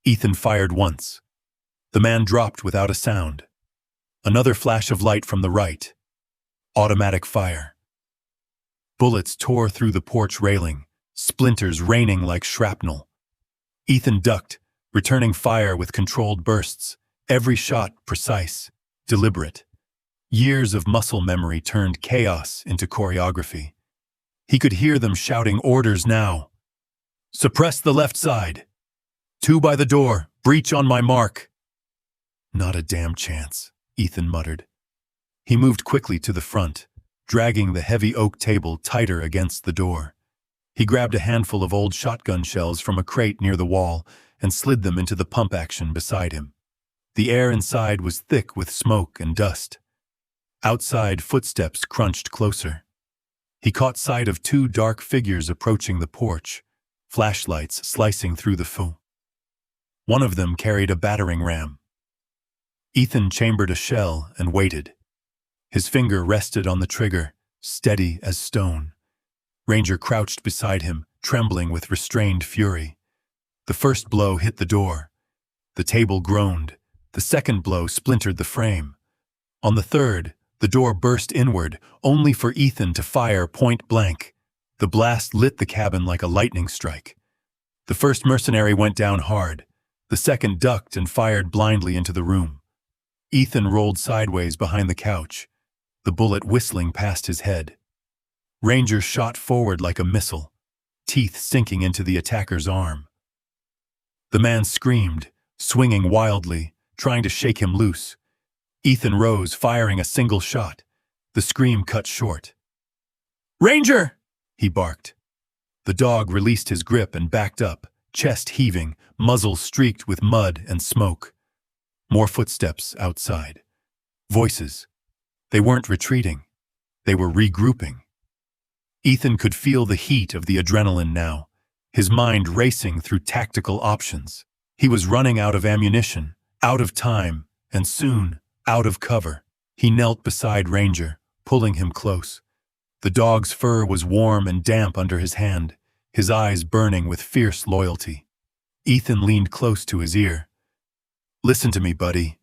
Ethan fired once. The man dropped without a sound. Another flash of light from the right. Automatic fire. Bullets tore through the porch railing, splinters raining like shrapnel. Ethan ducked, returning fire with controlled bursts, every shot precise, deliberate. Years of muscle memory turned chaos into choreography. He could hear them shouting orders now. "Suppress the left side. 2 by the door, breach on my mark." "Not a damn chance," Ethan muttered. He moved quickly to the front, dragging the heavy oak table tighter against the door. He grabbed a handful of old shotgun shells from a crate near the wall and slid them into the pump action beside him. The air inside was thick with smoke and dust. Outside, footsteps crunched closer. He caught sight of 2 dark figures approaching the porch, flashlights slicing through the fog. One of them carried a battering ram. Ethan chambered a shell and waited. His finger rested on the trigger, steady as stone. Ranger crouched beside him, trembling with restrained fury. The first blow hit the door. The table groaned. The second blow splintered the frame. On the third, the door burst inward, only for Ethan to fire point blank. The blast lit the cabin like a lightning strike. The first mercenary went down hard. The second ducked and fired blindly into the room. Ethan rolled sideways behind the couch, the bullet whistling past his head. Ranger shot forward like a missile, teeth sinking into the attacker's arm. The man screamed, swinging wildly, trying to shake him loose. Ethan rose, firing a single shot. The scream cut short. "Ranger!" he barked. The dog released his grip and backed up, chest heaving, muzzle streaked with mud and smoke. More footsteps outside. Voices. They weren't retreating. They were regrouping. Ethan could feel the heat of the adrenaline now, his mind racing through tactical options. He was running out of ammunition, out of time, and soon, out of cover. He knelt beside Ranger, pulling him close. The dog's fur was warm and damp under his hand, his eyes burning with fierce loyalty. Ethan leaned close to his ear. "Listen to me, buddy.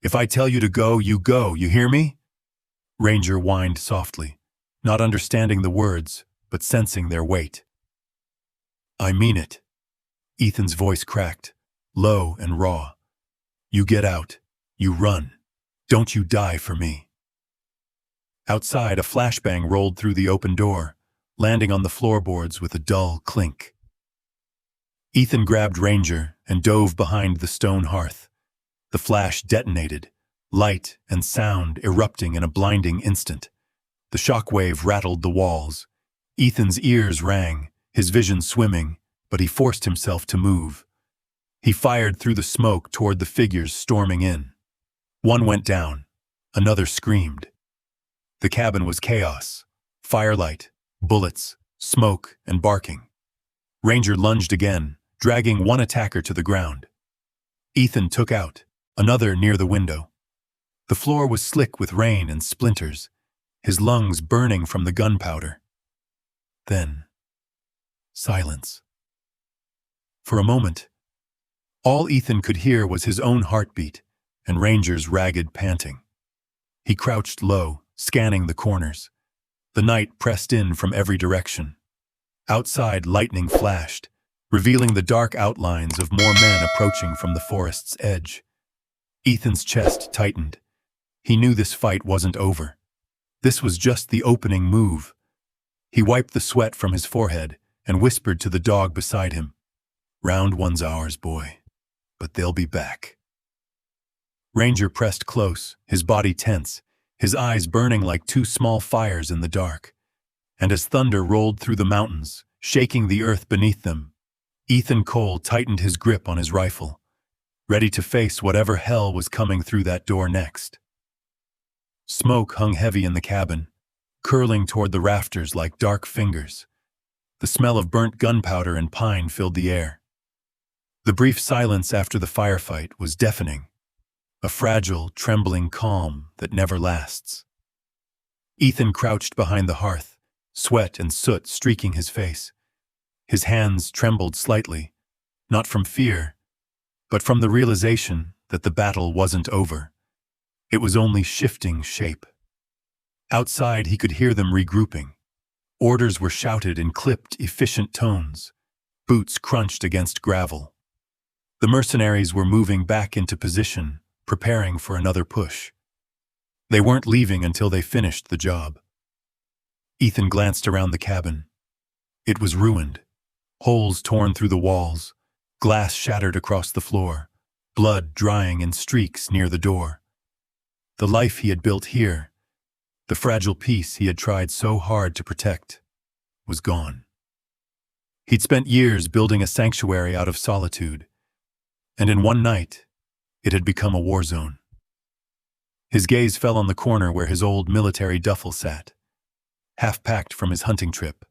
If I tell you to go, you hear me?" Ranger whined softly, not understanding the words, but sensing their weight. "I mean it." Ethan's voice cracked, low and raw. "You get out. You run. Don't you die for me." Outside, a flashbang rolled through the open door, landing on the floorboards with a dull clink. Ethan grabbed Ranger and dove behind the stone hearth. The flash detonated, light and sound erupting in a blinding instant. The shockwave rattled the walls. Ethan's ears rang, his vision swimming, but he forced himself to move. He fired through the smoke toward the figures storming in. One went down. Another screamed. The cabin was chaos. Firelight, bullets, smoke, and barking. Ranger lunged again, dragging one attacker to the ground. Ethan took out another near the window. The floor was slick with rain and splinters, his lungs burning from the gunpowder. Then, silence. For a moment, all Ethan could hear was his own heartbeat and Ranger's ragged panting. He crouched low, scanning the corners. The night pressed in from every direction. Outside, lightning flashed, revealing the dark outlines of more men approaching from the forest's edge. Ethan's chest tightened. He knew this fight wasn't over. This was just the opening move. He wiped the sweat from his forehead and whispered to the dog beside him, "Round one's ours, boy, but they'll be back." Ranger pressed close, his body tense, his eyes burning like two small fires in the dark. And as thunder rolled through the mountains, shaking the earth beneath them, Ethan Cole tightened his grip on his rifle, ready to face whatever hell was coming through that door next. Smoke hung heavy in the cabin, curling toward the rafters like dark fingers. The smell of burnt gunpowder and pine filled the air. The brief silence after the firefight was deafening, a fragile, trembling calm that never lasts. Ethan crouched behind the hearth, sweat and soot streaking his face. His hands trembled slightly, not from fear, but from the realization that the battle wasn't over. It was only shifting shape. Outside, he could hear them regrouping. Orders were shouted in clipped, efficient tones. Boots crunched against gravel. The mercenaries were moving back into position, preparing for another push. They weren't leaving until they finished the job. Ethan glanced around the cabin. It was ruined. Holes torn through the walls, glass shattered across the floor, blood drying in streaks near the door. The life he had built here, the fragile peace he had tried so hard to protect, was gone. He'd spent years building a sanctuary out of solitude, and in one night, it had become a war zone. His gaze fell on the corner where his old military duffel sat, half-packed from his hunting trip.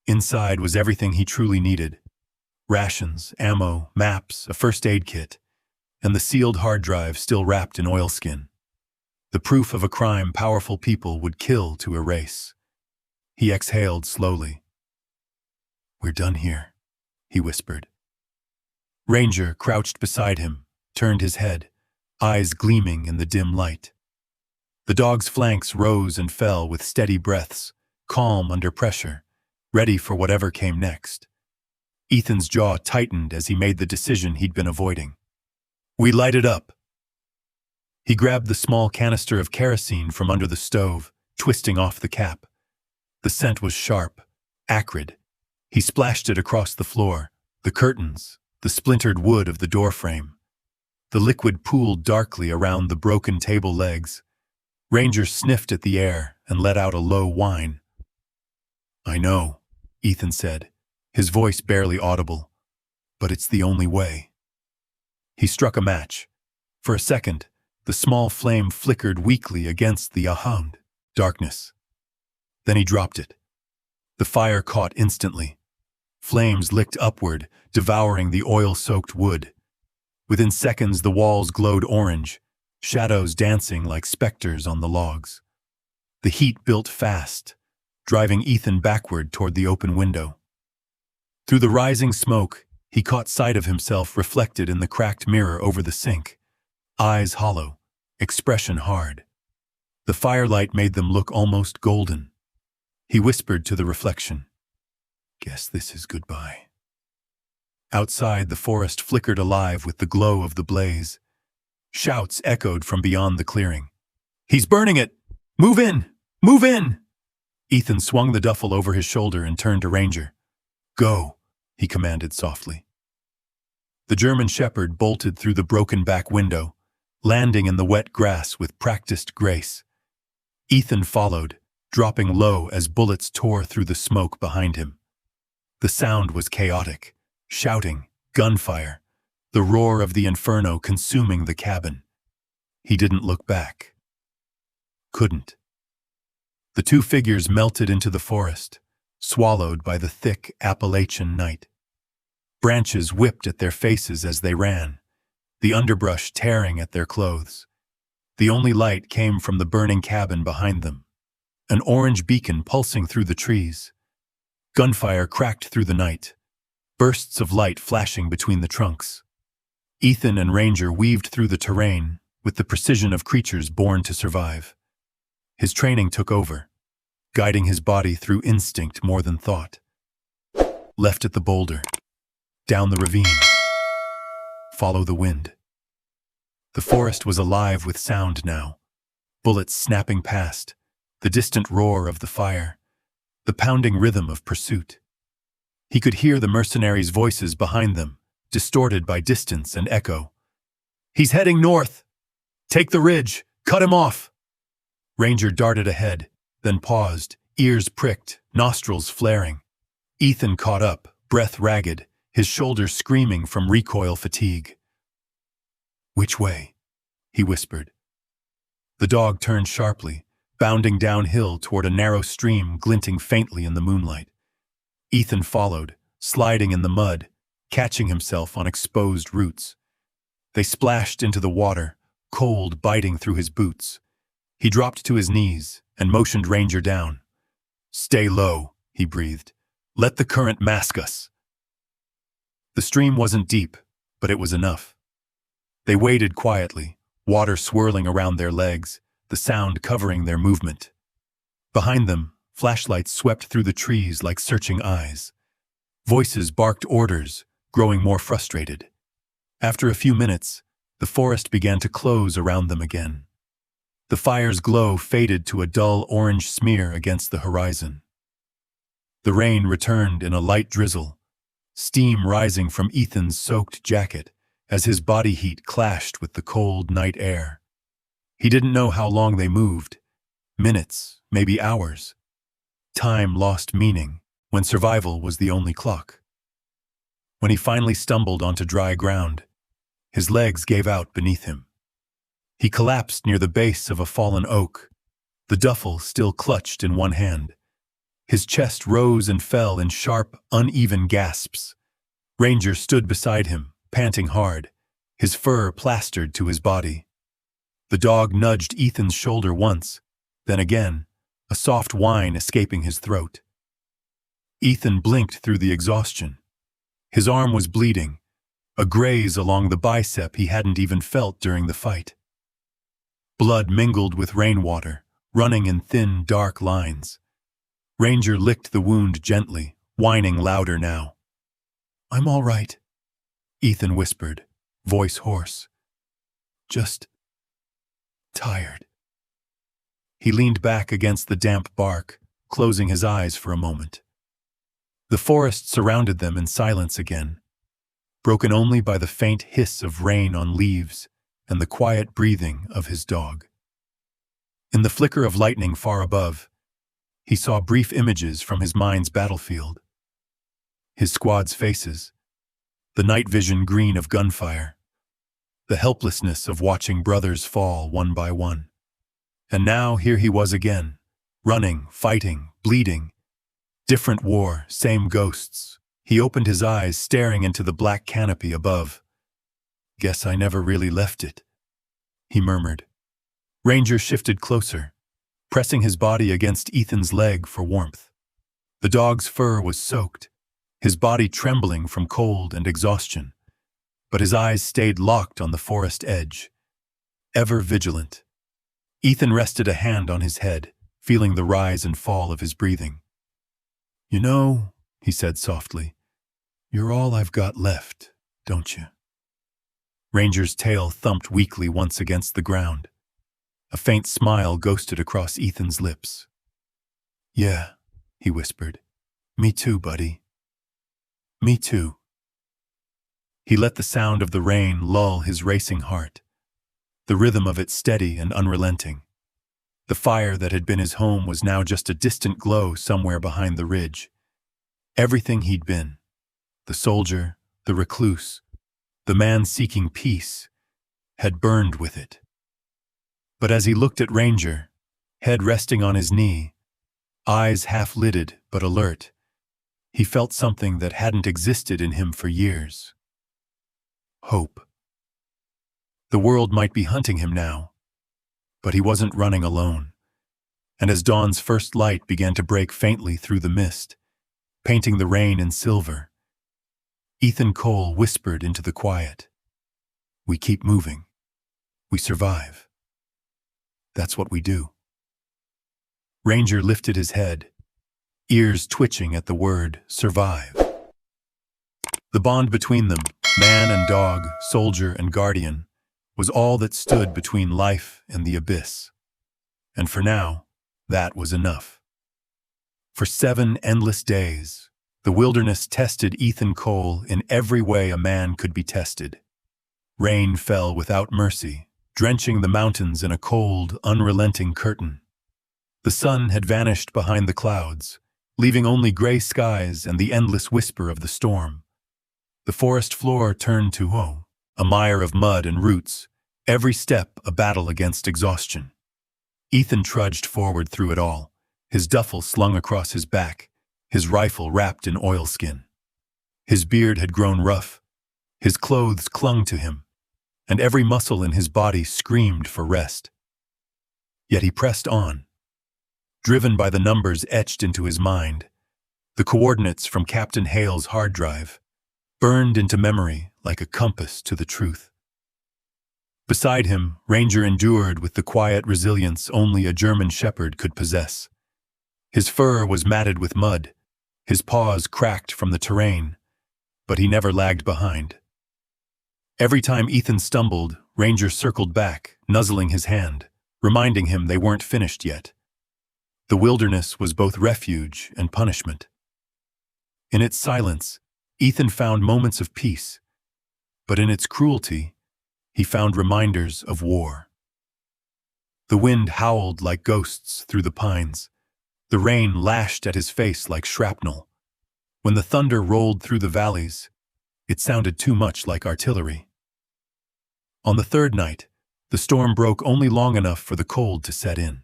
Inside was everything he truly needed: rations, ammo, maps, a first aid kit, and the sealed hard drive still wrapped in oilskin. The proof of a crime powerful people would kill to erase. He exhaled slowly. "We're done here," he whispered. Ranger crouched beside him, turned his head, eyes gleaming in the dim light. The dog's flanks rose and fell with steady breaths, calm under pressure, ready for whatever came next. Ethan's jaw tightened as he made the decision he'd been avoiding. "We light it up." He grabbed the small canister of kerosene from under the stove, twisting off the cap. The scent was sharp, acrid. He splashed it across the floor, the curtains, the splintered wood of the doorframe. The liquid pooled darkly around the broken table legs. Ranger sniffed at the air and let out a low whine. "I know," Ethan said, his voice barely audible, "but it's the only way." He struck a match. For a second, the small flame flickered weakly against the darkness. Then he dropped it. The fire caught instantly. Flames licked upward, devouring the oil-soaked wood. Within seconds, the walls glowed orange, shadows dancing like specters on the logs. The heat built fast, driving Ethan backward toward the open window. Through the rising smoke, he caught sight of himself reflected in the cracked mirror over the sink, eyes hollow, expression hard. The firelight made them look almost golden. He whispered to the reflection, "Guess this is goodbye." Outside, the forest flickered alive with the glow of the blaze. Shouts echoed from beyond the clearing. "He's burning it! Move in! Move in!" Ethan swung the duffel over his shoulder and turned to Ranger. "Go," he commanded softly. The German shepherd bolted through the broken back window, landing in the wet grass with practiced grace. Ethan followed, dropping low as bullets tore through the smoke behind him. The sound was chaotic, shouting, gunfire, the roar of the inferno consuming the cabin. He didn't look back. Couldn't. The two figures melted into the forest, swallowed by the thick Appalachian night. Branches whipped at their faces as they ran, the underbrush tearing at their clothes. The only light came from the burning cabin behind them, an orange beacon pulsing through the trees. Gunfire cracked through the night, bursts of light flashing between the trunks. Ethan and Ranger weaved through the terrain, with the precision of creatures born to survive. His training took over, guiding his body through instinct more than thought. Left at the boulder, down the ravine, follow the wind. The forest was alive with sound now, bullets snapping past, the distant roar of the fire, the pounding rhythm of pursuit. He could hear the mercenaries' voices behind them, distorted by distance and echo. "He's heading north! Take the ridge! Cut him off!" Ranger darted ahead, then paused, ears pricked, nostrils flaring. Ethan caught up, breath ragged, his shoulders screaming from recoil fatigue. "Which way?" he whispered. The dog turned sharply, bounding downhill toward a narrow stream glinting faintly in the moonlight. Ethan followed, sliding in the mud, catching himself on exposed roots. They splashed into the water, cold biting through his boots. He dropped to his knees and motioned Ranger down. "Stay low," he breathed. "Let the current mask us." The stream wasn't deep, but it was enough. They waded quietly, water swirling around their legs, the sound covering their movement. Behind them, flashlights swept through the trees like searching eyes. Voices barked orders, growing more frustrated. After a few minutes, the forest began to close around them again. The fire's glow faded to a dull orange smear against the horizon. The rain returned in a light drizzle, steam rising from Ethan's soaked jacket as his body heat clashed with the cold night air. He didn't know how long they moved. Minutes, maybe hours. Time lost meaning when survival was the only clock. When he finally stumbled onto dry ground, his legs gave out beneath him. He collapsed near the base of a fallen oak, the duffel still clutched in one hand. His chest rose and fell in sharp, uneven gasps. Ranger stood beside him, panting hard, his fur plastered to his body. The dog nudged Ethan's shoulder once, then again, a soft whine escaping his throat. Ethan blinked through the exhaustion. His arm was bleeding, a graze along the bicep he hadn't even felt during the fight. Blood mingled with rainwater, running in thin, dark lines. Ranger licked the wound gently, whining louder now. "I'm all right," Ethan whispered, voice hoarse. "Just tired." He leaned back against the damp bark, closing his eyes for a moment. The forest surrounded them in silence again, broken only by the faint hiss of rain on leaves and the quiet breathing of his dog. In the flicker of lightning far above, he saw brief images from his mind's battlefield. His squad's faces, the night vision green of gunfire, the helplessness of watching brothers fall one by one. And now here he was again, running, fighting, bleeding. Different war, same ghosts. He opened his eyes, staring into the black canopy above. "Guess I never really left it," he murmured. Ranger shifted closer, pressing his body against Ethan's leg for warmth. The dog's fur was soaked, his body trembling from cold and exhaustion, but his eyes stayed locked on the forest edge, ever vigilant. Ethan rested a hand on his head, feeling the rise and fall of his breathing. "You know," he said softly, "you're all I've got left, don't you?" Ranger's tail thumped weakly once against the ground. A faint smile ghosted across Ethan's lips. "Yeah," he whispered. "Me too, buddy. Me too." He let the sound of the rain lull his racing heart, the rhythm of it steady and unrelenting. The fire that had been his home was now just a distant glow somewhere behind the ridge. Everything he'd been, the soldier, the recluse, the man seeking peace, had burned with it. But as he looked at Ranger, head resting on his knee, eyes half-lidded but alert, he felt something that hadn't existed in him for years. Hope. The world might be hunting him now, but he wasn't running alone. And as dawn's first light began to break faintly through the mist, painting the rain in silver, Ethan Cole whispered into the quiet, "We keep moving. We survive. That's what we do. Ranger lifted his head, ears twitching at the word survive. The bond between them, man and dog, soldier and guardian, was all that stood between life and the abyss. And for now, that was enough. For 7 endless days, the wilderness tested Ethan Cole in every way a man could be tested. Rain fell without mercy, drenching the mountains in a cold, unrelenting curtain. The sun had vanished behind the clouds, leaving only gray skies and the endless whisper of the storm. The forest floor turned to a mire of mud and roots, every step a battle against exhaustion. Ethan trudged forward through it all, his duffel slung across his back, his rifle wrapped in oilskin. His beard had grown rough, his clothes clung to him, and every muscle in his body screamed for rest. Yet he pressed on, driven by the numbers etched into his mind, the coordinates from Captain Hale's hard drive, burned into memory like a compass to the truth. Beside him, Ranger endured with the quiet resilience only a German shepherd could possess. His fur was matted with mud, his paws cracked from the terrain, but he never lagged behind. Every time Ethan stumbled, Ranger circled back, nuzzling his hand, reminding him they weren't finished yet. The wilderness was both refuge and punishment. In its silence, Ethan found moments of peace, but in its cruelty, he found reminders of war. The wind howled like ghosts through the pines. The rain lashed at his face like shrapnel. When the thunder rolled through the valleys, it sounded too much like artillery. On the third night, the storm broke only long enough for the cold to set in.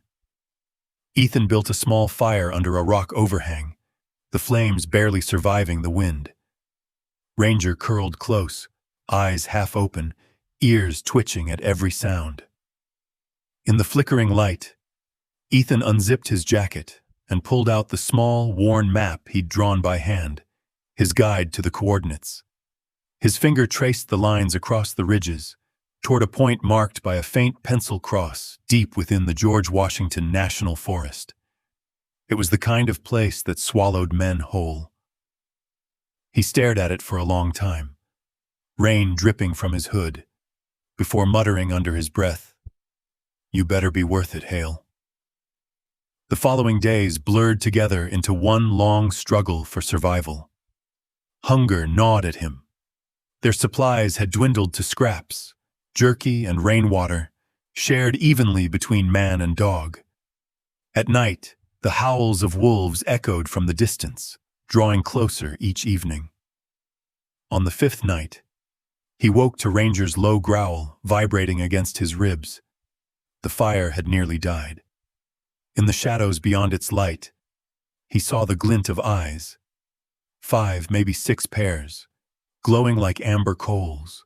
Ethan built a small fire under a rock overhang, the flames barely surviving the wind. Ranger curled close, eyes half open, ears twitching at every sound. In the flickering light, Ethan unzipped his jacket and pulled out the small, worn map he'd drawn by hand, his guide to the coordinates. His finger traced the lines across the ridges, toward a point marked by a faint pencil cross deep within the George Washington National Forest. It was the kind of place that swallowed men whole. He stared at it for a long time, rain dripping from his hood, before muttering under his breath, "You better be worth it, Hale." The following days blurred together into one long struggle for survival. Hunger gnawed at him. Their supplies had dwindled to scraps, jerky and rainwater, shared evenly between man and dog. At night, the howls of wolves echoed from the distance, drawing closer each evening. On the 5th night, he woke to Ranger's low growl vibrating against his ribs. The fire had nearly died. In the shadows beyond its light, he saw the glint of eyes, 5, maybe 6 pairs, glowing like amber coals.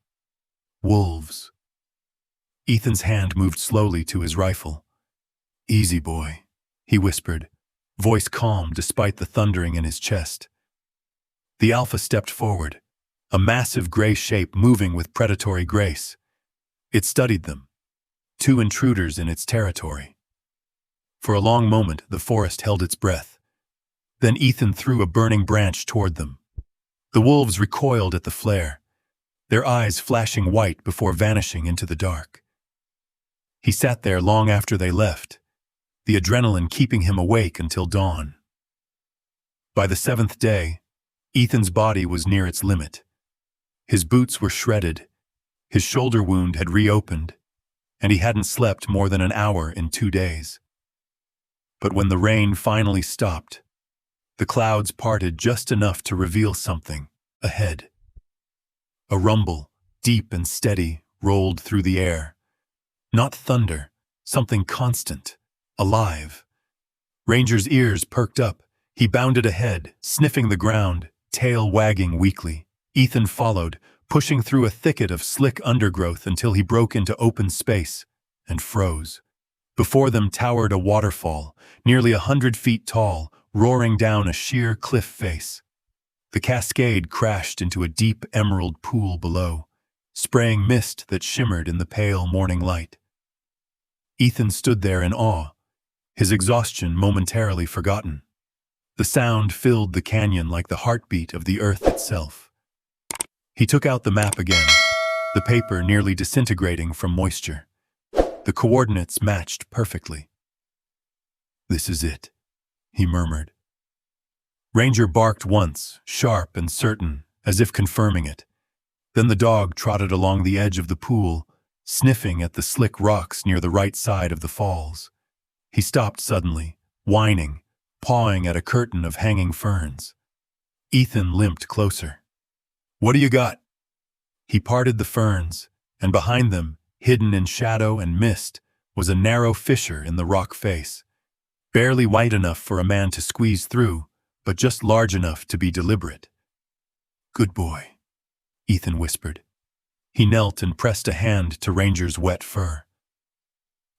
Wolves. Ethan's hand moved slowly to his rifle. "Easy, boy," he whispered, voice calm despite the thundering in his chest. The alpha stepped forward, a massive gray shape moving with predatory grace. It studied them, 2 intruders in its territory. For a long moment, the forest held its breath. Then Ethan threw a burning branch toward them. The wolves recoiled at the flare, their eyes flashing white before vanishing into the dark. He sat there long after they left, the adrenaline keeping him awake until dawn. By the 7th day, Ethan's body was near its limit. His boots were shredded, his shoulder wound had reopened, and he hadn't slept more than an hour in 2 days. But when the rain finally stopped, the clouds parted just enough to reveal something ahead. A rumble, deep and steady, rolled through the air. Not thunder, something constant, alive. Ranger's ears perked up. He bounded ahead, sniffing the ground, tail wagging weakly. Ethan followed, pushing through a thicket of slick undergrowth until he broke into open space and froze. Before them towered a waterfall, nearly 100 feet tall, roaring down a sheer cliff face. The cascade crashed into a deep emerald pool below, spraying mist that shimmered in the pale morning light. Ethan stood there in awe, his exhaustion momentarily forgotten. The sound filled the canyon like the heartbeat of the earth itself. He took out the map again, the paper nearly disintegrating from moisture. The coordinates matched perfectly. "This is it," he murmured. Ranger barked once, sharp and certain, as if confirming it. Then the dog trotted along the edge of the pool, sniffing at the slick rocks near the right side of the falls. He stopped suddenly, whining, pawing at a curtain of hanging ferns. Ethan limped closer. "What do you got?" He parted the ferns, and behind them, hidden in shadow and mist, was a narrow fissure in the rock face. Barely wide enough for a man to squeeze through, but just large enough to be deliberate. "Good boy," Ethan whispered. He knelt and pressed a hand to Ranger's wet fur.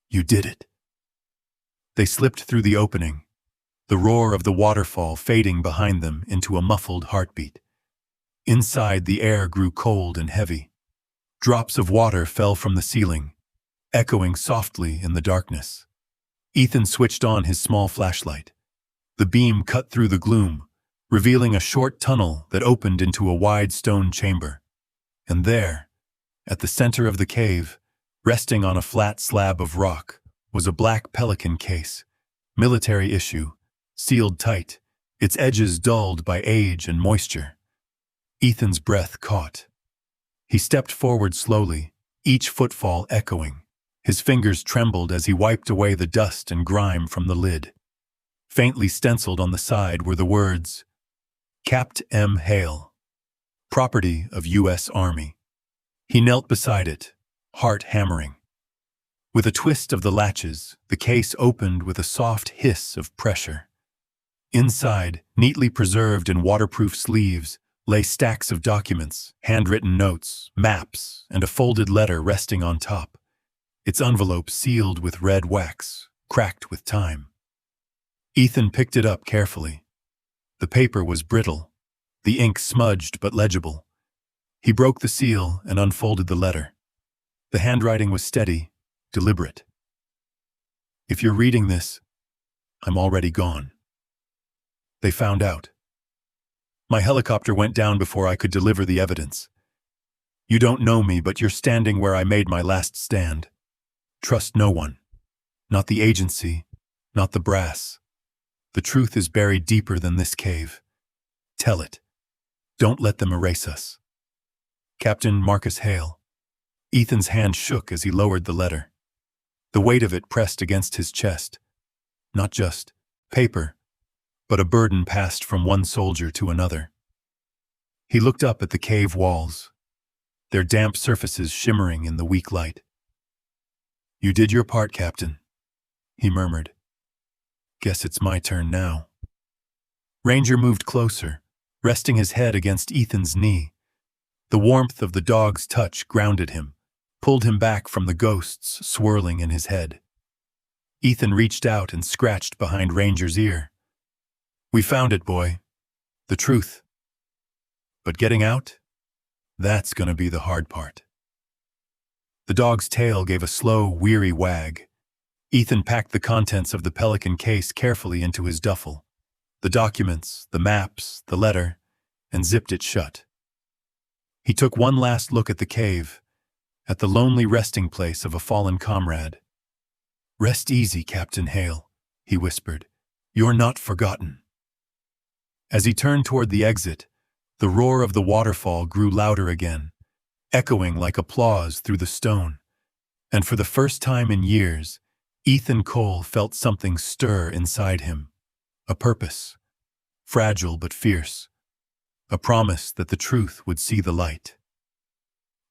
"You did it." They slipped through the opening, the roar of the waterfall fading behind them into a muffled heartbeat. Inside, the air grew cold and heavy. Drops of water fell from the ceiling, echoing softly in the darkness. Ethan switched on his small flashlight. The beam cut through the gloom, revealing a short tunnel that opened into a wide stone chamber. And there, at the center of the cave, resting on a flat slab of rock, was a black pelican case, military issue, sealed tight, its edges dulled by age and moisture. Ethan's breath caught. He stepped forward slowly, each footfall echoing. His fingers trembled as he wiped away the dust and grime from the lid. Faintly stenciled on the side were the words, "Capt. M. Hale, property of U.S. Army." He knelt beside it, heart hammering. With a twist of the latches, the case opened with a soft hiss of pressure. Inside, neatly preserved in waterproof sleeves, lay stacks of documents, handwritten notes, maps, and a folded letter resting on top, its envelope sealed with red wax, cracked with time. Ethan picked it up carefully. The paper was brittle, the ink smudged but legible. He broke the seal and unfolded the letter. The handwriting was steady, deliberate. "If you're reading this, I'm already gone. They found out. My helicopter went down before I could deliver the evidence. You don't know me, but you're standing where I made my last stand. Trust no one. Not the agency, not the brass. The truth is buried deeper than this cave. Tell it. Don't let them erase us. Captain Marcus Hale." Ethan's hand shook as he lowered the letter. The weight of it pressed against his chest. Not just paper, but a burden passed from one soldier to another. He looked up at the cave walls, their damp surfaces shimmering in the weak light. "You did your part, Captain," he murmured. "Guess it's my turn now." Ranger moved closer, resting his head against Ethan's knee. The warmth of the dog's touch grounded him, pulled him back from the ghosts swirling in his head. Ethan reached out and scratched behind Ranger's ear. "We found it, boy. The truth. But getting out? That's gonna be the hard part." The dog's tail gave a slow, weary wag. Ethan packed the contents of the pelican case carefully into his duffel, the documents, the maps, the letter, and zipped it shut. He took one last look at the cave, at the lonely resting place of a fallen comrade. "Rest easy, Captain Hale," he whispered. "You're not forgotten." As he turned toward the exit, the roar of the waterfall grew louder again, echoing like applause through the stone. And for the first time in years, Ethan Cole felt something stir inside him. A purpose, fragile but fierce. A promise that the truth would see the light.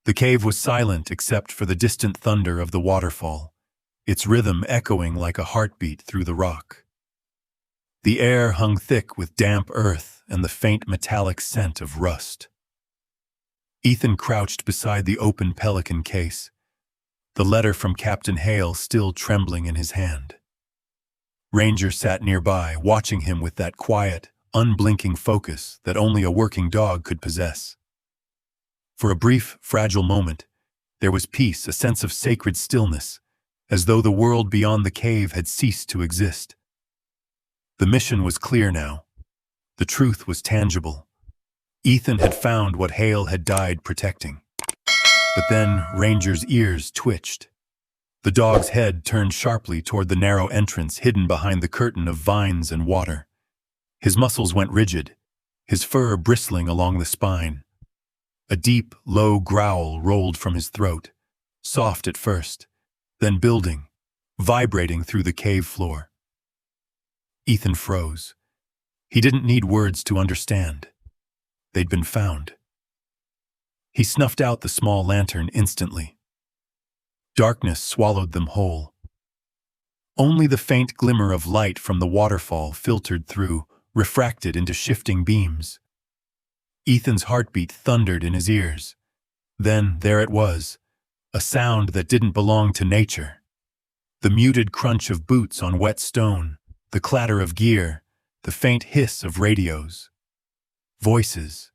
The cave was silent except for the distant thunder of the waterfall, its rhythm echoing like a heartbeat through the rock. The air hung thick with damp earth and the faint metallic scent of rust. Ethan crouched beside the open pelican case, the letter from Captain Hale still trembling in his hand. Ranger sat nearby, watching him with that quiet, unblinking focus that only a working dog could possess. For a brief, fragile moment, there was peace, a sense of sacred stillness, as though the world beyond the cave had ceased to exist. The mission was clear now. The truth was tangible. Ethan had found what Hale had died protecting. But then Ranger's ears twitched. The dog's head turned sharply toward the narrow entrance hidden behind the curtain of vines and water. His muscles went rigid, his fur bristling along the spine. A deep, low growl rolled from his throat, soft at first, then building, vibrating through the cave floor. Ethan froze. He didn't need words to understand. They'd been found. He snuffed out the small lantern instantly. Darkness swallowed them whole. Only the faint glimmer of light from the waterfall filtered through, refracted into shifting beams. Ethan's heartbeat thundered in his ears. Then there it was, a sound that didn't belong to nature. The muted crunch of boots on wet stone, the clatter of gear, the faint hiss of radios. Voices.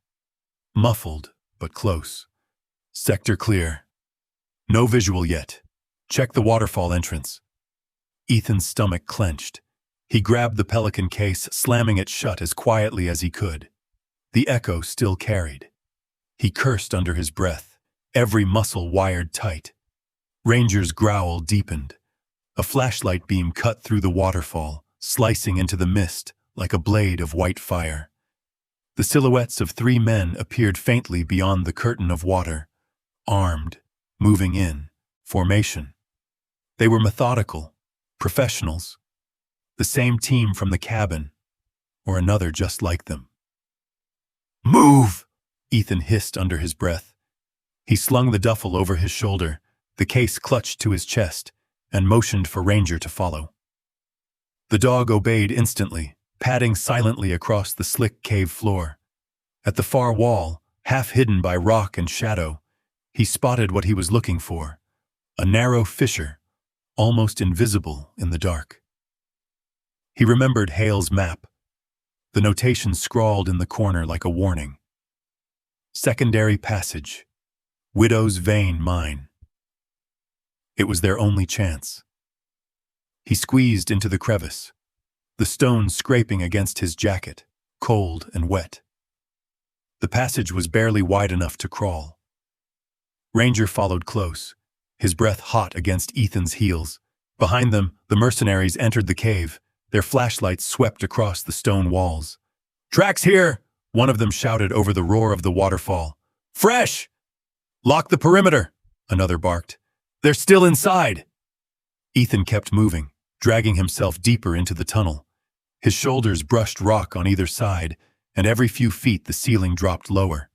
Muffled, but close. Sector clear. No visual yet. Check the waterfall entrance. Ethan's stomach clenched. He grabbed the pelican case, slamming it shut as quietly as he could. The echo still carried. He cursed under his breath, every muscle wired tight. Ranger's growl deepened. A flashlight beam cut through the waterfall, slicing into the mist like a blade of white fire. The silhouettes of 3 men appeared faintly beyond the curtain of water, armed, moving in, formation. They were methodical, professionals. The same team from the cabin, or another just like them. "Move!" Ethan hissed under his breath. He slung the duffel over his shoulder, the case clutched to his chest, and motioned for Ranger to follow. The dog obeyed instantly, padding silently across the slick cave floor. At the far wall, half hidden by rock and shadow, he spotted what he was looking for, a narrow fissure, almost invisible in the dark. He remembered Hale's map, the notation scrawled in the corner like a warning. Secondary passage. Widow's vein mine. It was their only chance. He squeezed into the crevice, the stones scraping against his jacket, cold and wet. The passage was barely wide enough to crawl. Ranger followed close, his breath hot against Ethan's heels. Behind them, the mercenaries entered the cave, their flashlights swept across the stone walls. "Tracks here!" one of them shouted over the roar of the waterfall. "Fresh! Lock the perimeter!" another barked. "They're still inside!" Ethan kept moving, dragging himself deeper into the tunnel. His shoulders brushed rock on either side, and every few feet the ceiling dropped lower.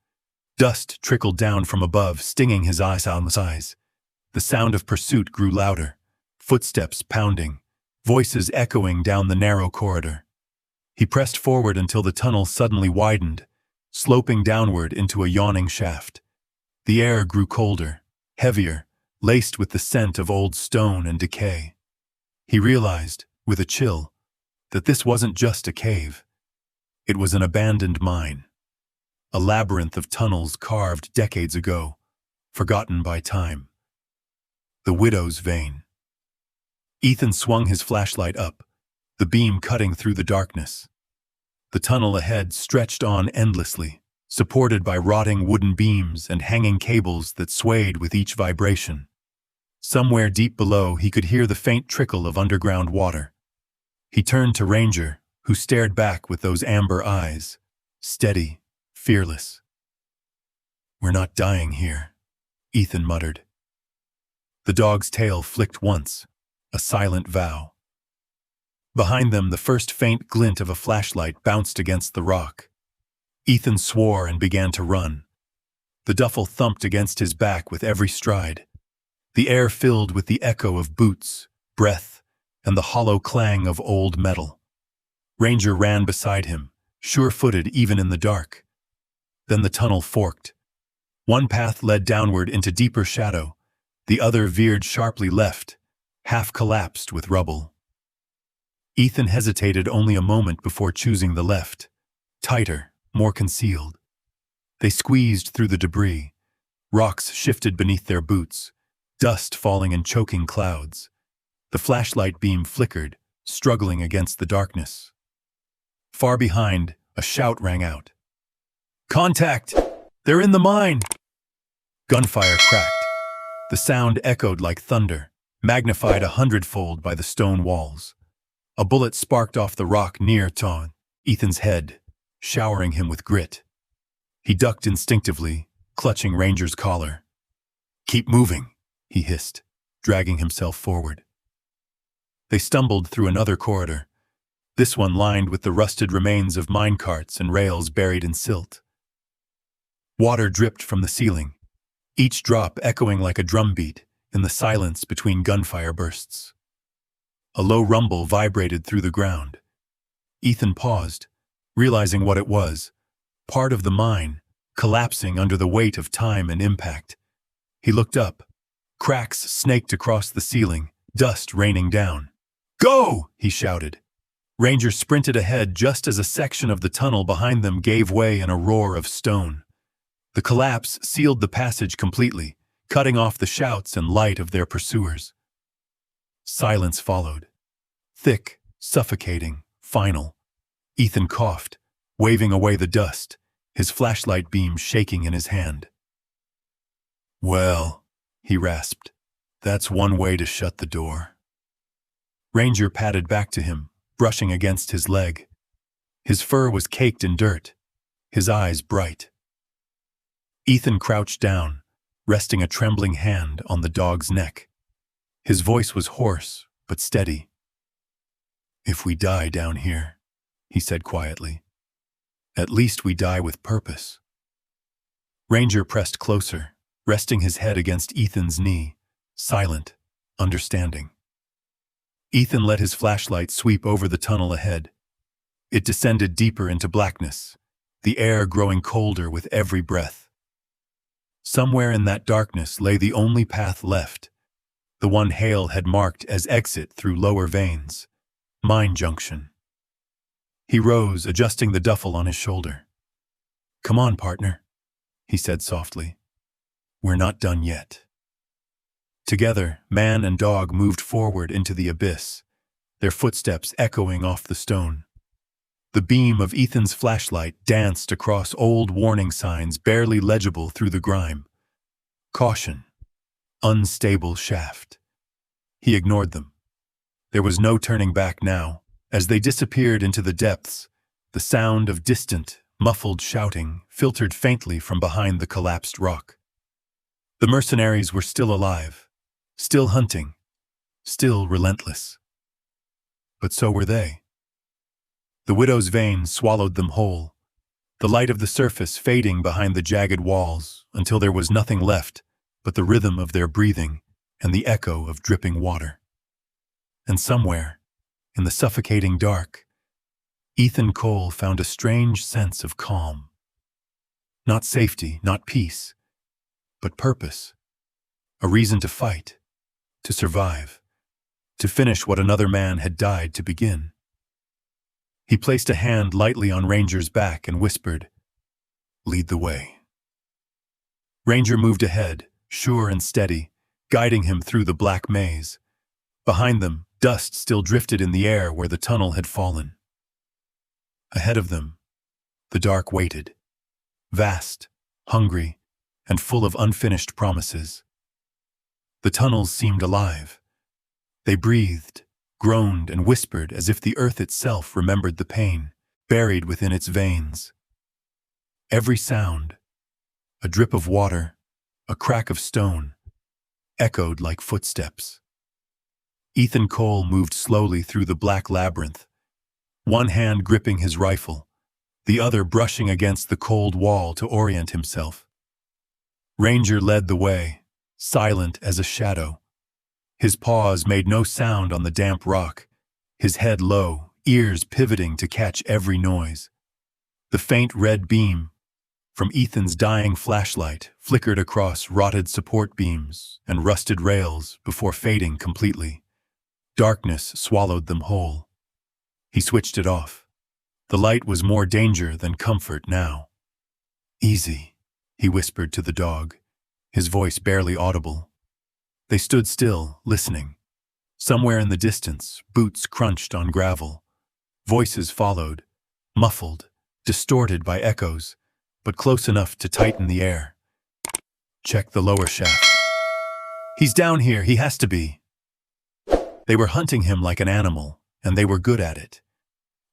Dust trickled down from above, stinging his eyes. The sound of pursuit grew louder, footsteps pounding, voices echoing down the narrow corridor. He pressed forward until the tunnel suddenly widened, sloping downward into a yawning shaft. The air grew colder, heavier, laced with the scent of old stone and decay. He realized, with a chill, that this wasn't just a cave. It was an abandoned mine, a labyrinth of tunnels carved decades ago, forgotten by time. The widow's vein. Ethan swung his flashlight up, the beam cutting through the darkness. The tunnel ahead stretched on endlessly, supported by rotting wooden beams and hanging cables that swayed with each vibration. Somewhere deep below, he could hear the faint trickle of underground water. He turned to Ranger, who stared back with those amber eyes, steady, fearless. "We're not dying here," Ethan muttered. The dog's tail flicked once, a silent vow. Behind them, the first faint glint of a flashlight bounced against the rock. Ethan swore and began to run. The duffel thumped against his back with every stride. The air filled with the echo of boots, breath, and the hollow clang of old metal. Ranger ran beside him, sure-footed even in the dark. Then the tunnel forked. One path led downward into deeper shadow, the other veered sharply left, half collapsed with rubble. Ethan hesitated only a moment before choosing the left, tighter, more concealed. They squeezed through the debris, Rocks shifted beneath their boots, dust falling in choking clouds. The flashlight beam flickered, struggling against the darkness. Far behind, a shout rang out. "Contact! They're in the mine!" Gunfire cracked. The sound echoed like thunder, magnified 100-fold by the stone walls. A bullet sparked off the rock near Ethan's head, showering him with grit. He ducked instinctively, clutching Ranger's collar. "Keep moving," he hissed, dragging himself forward. They stumbled through another corridor, this one lined with the rusted remains of minecarts and rails buried in silt. Water dripped from the ceiling, each drop echoing like a drumbeat in the silence between gunfire bursts. A low rumble vibrated through the ground. Ethan paused, realizing what it was, part of the mine, collapsing under the weight of time and impact. He looked up. Cracks snaked across the ceiling, dust raining down. "Go!" he shouted. Ranger sprinted ahead just as a section of the tunnel behind them gave way in a roar of stone. The collapse sealed the passage completely, cutting off the shouts and light of their pursuers. Silence followed. Thick, suffocating, final. Ethan coughed, waving away the dust, his flashlight beam shaking in his hand. "Well," he rasped, "that's one way to shut the door." Ranger padded back to him, brushing against his leg. His fur was caked in dirt, his eyes bright. Ethan crouched down, resting a trembling hand on the dog's neck. His voice was hoarse, but steady. "If we die down here," he said quietly, "at least we die with purpose." Ranger pressed closer, resting his head against Ethan's knee, silent, understanding. Ethan let his flashlight sweep over the tunnel ahead. It descended deeper into blackness, the air growing colder with every breath. Somewhere in that darkness lay the only path left, the one Hale had marked as exit through lower veins, mine junction. He rose, adjusting the duffel on his shoulder. "Come on, partner," he said softly. "We're not done yet." Together, man and dog moved forward into the abyss, their footsteps echoing off the stone. The beam of Ethan's flashlight danced across old warning signs barely legible through the grime. Caution. Unstable shaft. He ignored them. There was no turning back now. As they disappeared into the depths, the sound of distant, muffled shouting filtered faintly from behind the collapsed rock. The mercenaries were still alive, still hunting, still relentless. But so were they. The widow's vein swallowed them whole, the light of the surface fading behind the jagged walls until there was nothing left but the rhythm of their breathing and the echo of dripping water. And somewhere, in the suffocating dark, Ethan Cole found a strange sense of calm. Not safety, not peace, but purpose. A reason to fight, to survive, to finish what another man had died to begin. He placed a hand lightly on Ranger's back and whispered, "Lead the way." Ranger moved ahead, sure and steady, guiding him through the black maze. Behind them, dust still drifted in the air where the tunnel had fallen. Ahead of them, the dark waited, vast, hungry, and full of unfinished promises. The tunnels seemed alive. They breathed, groaned, and whispered as if the earth itself remembered the pain buried within its veins. Every sound, a drip of water, a crack of stone, echoed like footsteps. Ethan Cole moved slowly through the black labyrinth, one hand gripping his rifle, the other brushing against the cold wall to orient himself. Ranger led the way, silent as a shadow. His paws made no sound on the damp rock, his head low, ears pivoting to catch every noise. The faint red beam from Ethan's dying flashlight flickered across rotted support beams and rusted rails before fading completely. Darkness swallowed them whole. He switched it off. The light was more danger than comfort now. "Easy," he whispered to the dog, his voice barely audible. They stood still, listening. Somewhere in the distance, boots crunched on gravel. Voices followed, muffled, distorted by echoes, but close enough to tighten the air. Check the lower shaft. He's down here, he has to be. They were hunting him like an animal, and they were good at it.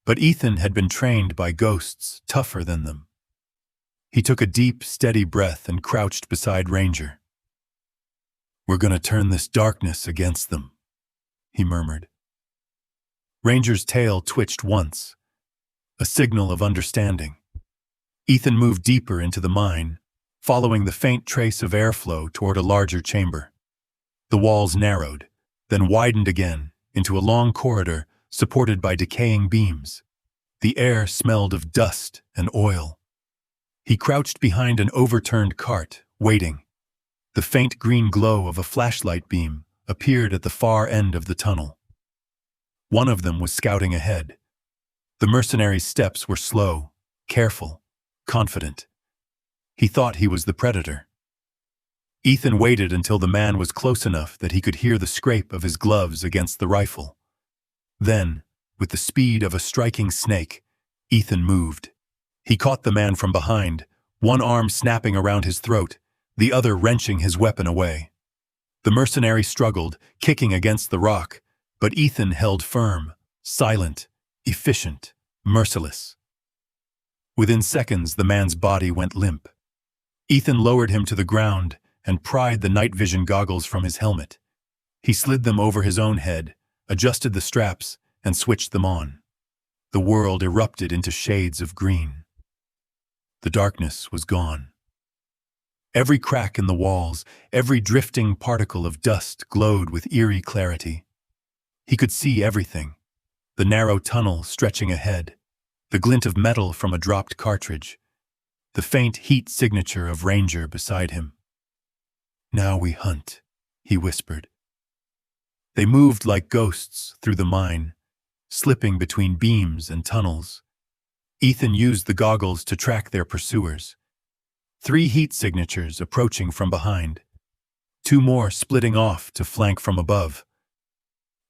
But Ethan had been trained by ghosts tougher than them. He took a deep, steady breath and crouched beside Ranger. "We're gonna turn this darkness against them," he murmured. Ranger's tail twitched once, a signal of understanding. Ethan moved deeper into the mine, following the faint trace of airflow toward a larger chamber. The walls narrowed, then widened again into a long corridor supported by decaying beams. The air smelled of dust and oil. He crouched behind an overturned cart, waiting. The faint green glow of a flashlight beam appeared at the far end of the tunnel. One of them was scouting ahead. The mercenary's steps were slow, careful, confident. He thought he was the predator. Ethan waited until the man was close enough that he could hear the scrape of his gloves against the rifle. Then, with the speed of a striking snake, Ethan moved. He caught the man from behind, one arm snapping around his throat, the other wrenching his weapon away. The mercenary struggled, kicking against the rock, but Ethan held firm, silent, efficient, merciless. Within seconds, the man's body went limp. Ethan lowered him to the ground and pried the night vision goggles from his helmet. He slid them over his own head, adjusted the straps, and switched them on. The world erupted into shades of green. The darkness was gone. Every crack in the walls, every drifting particle of dust glowed with eerie clarity. He could see everything: the narrow tunnel stretching ahead, the glint of metal from a dropped cartridge, the faint heat signature of Ranger beside him. "Now we hunt," he whispered. They moved like ghosts through the mine, slipping between beams and tunnels. Ethan used the goggles to track their pursuers. 3 heat signatures approaching from behind, 2 more splitting off to flank from above.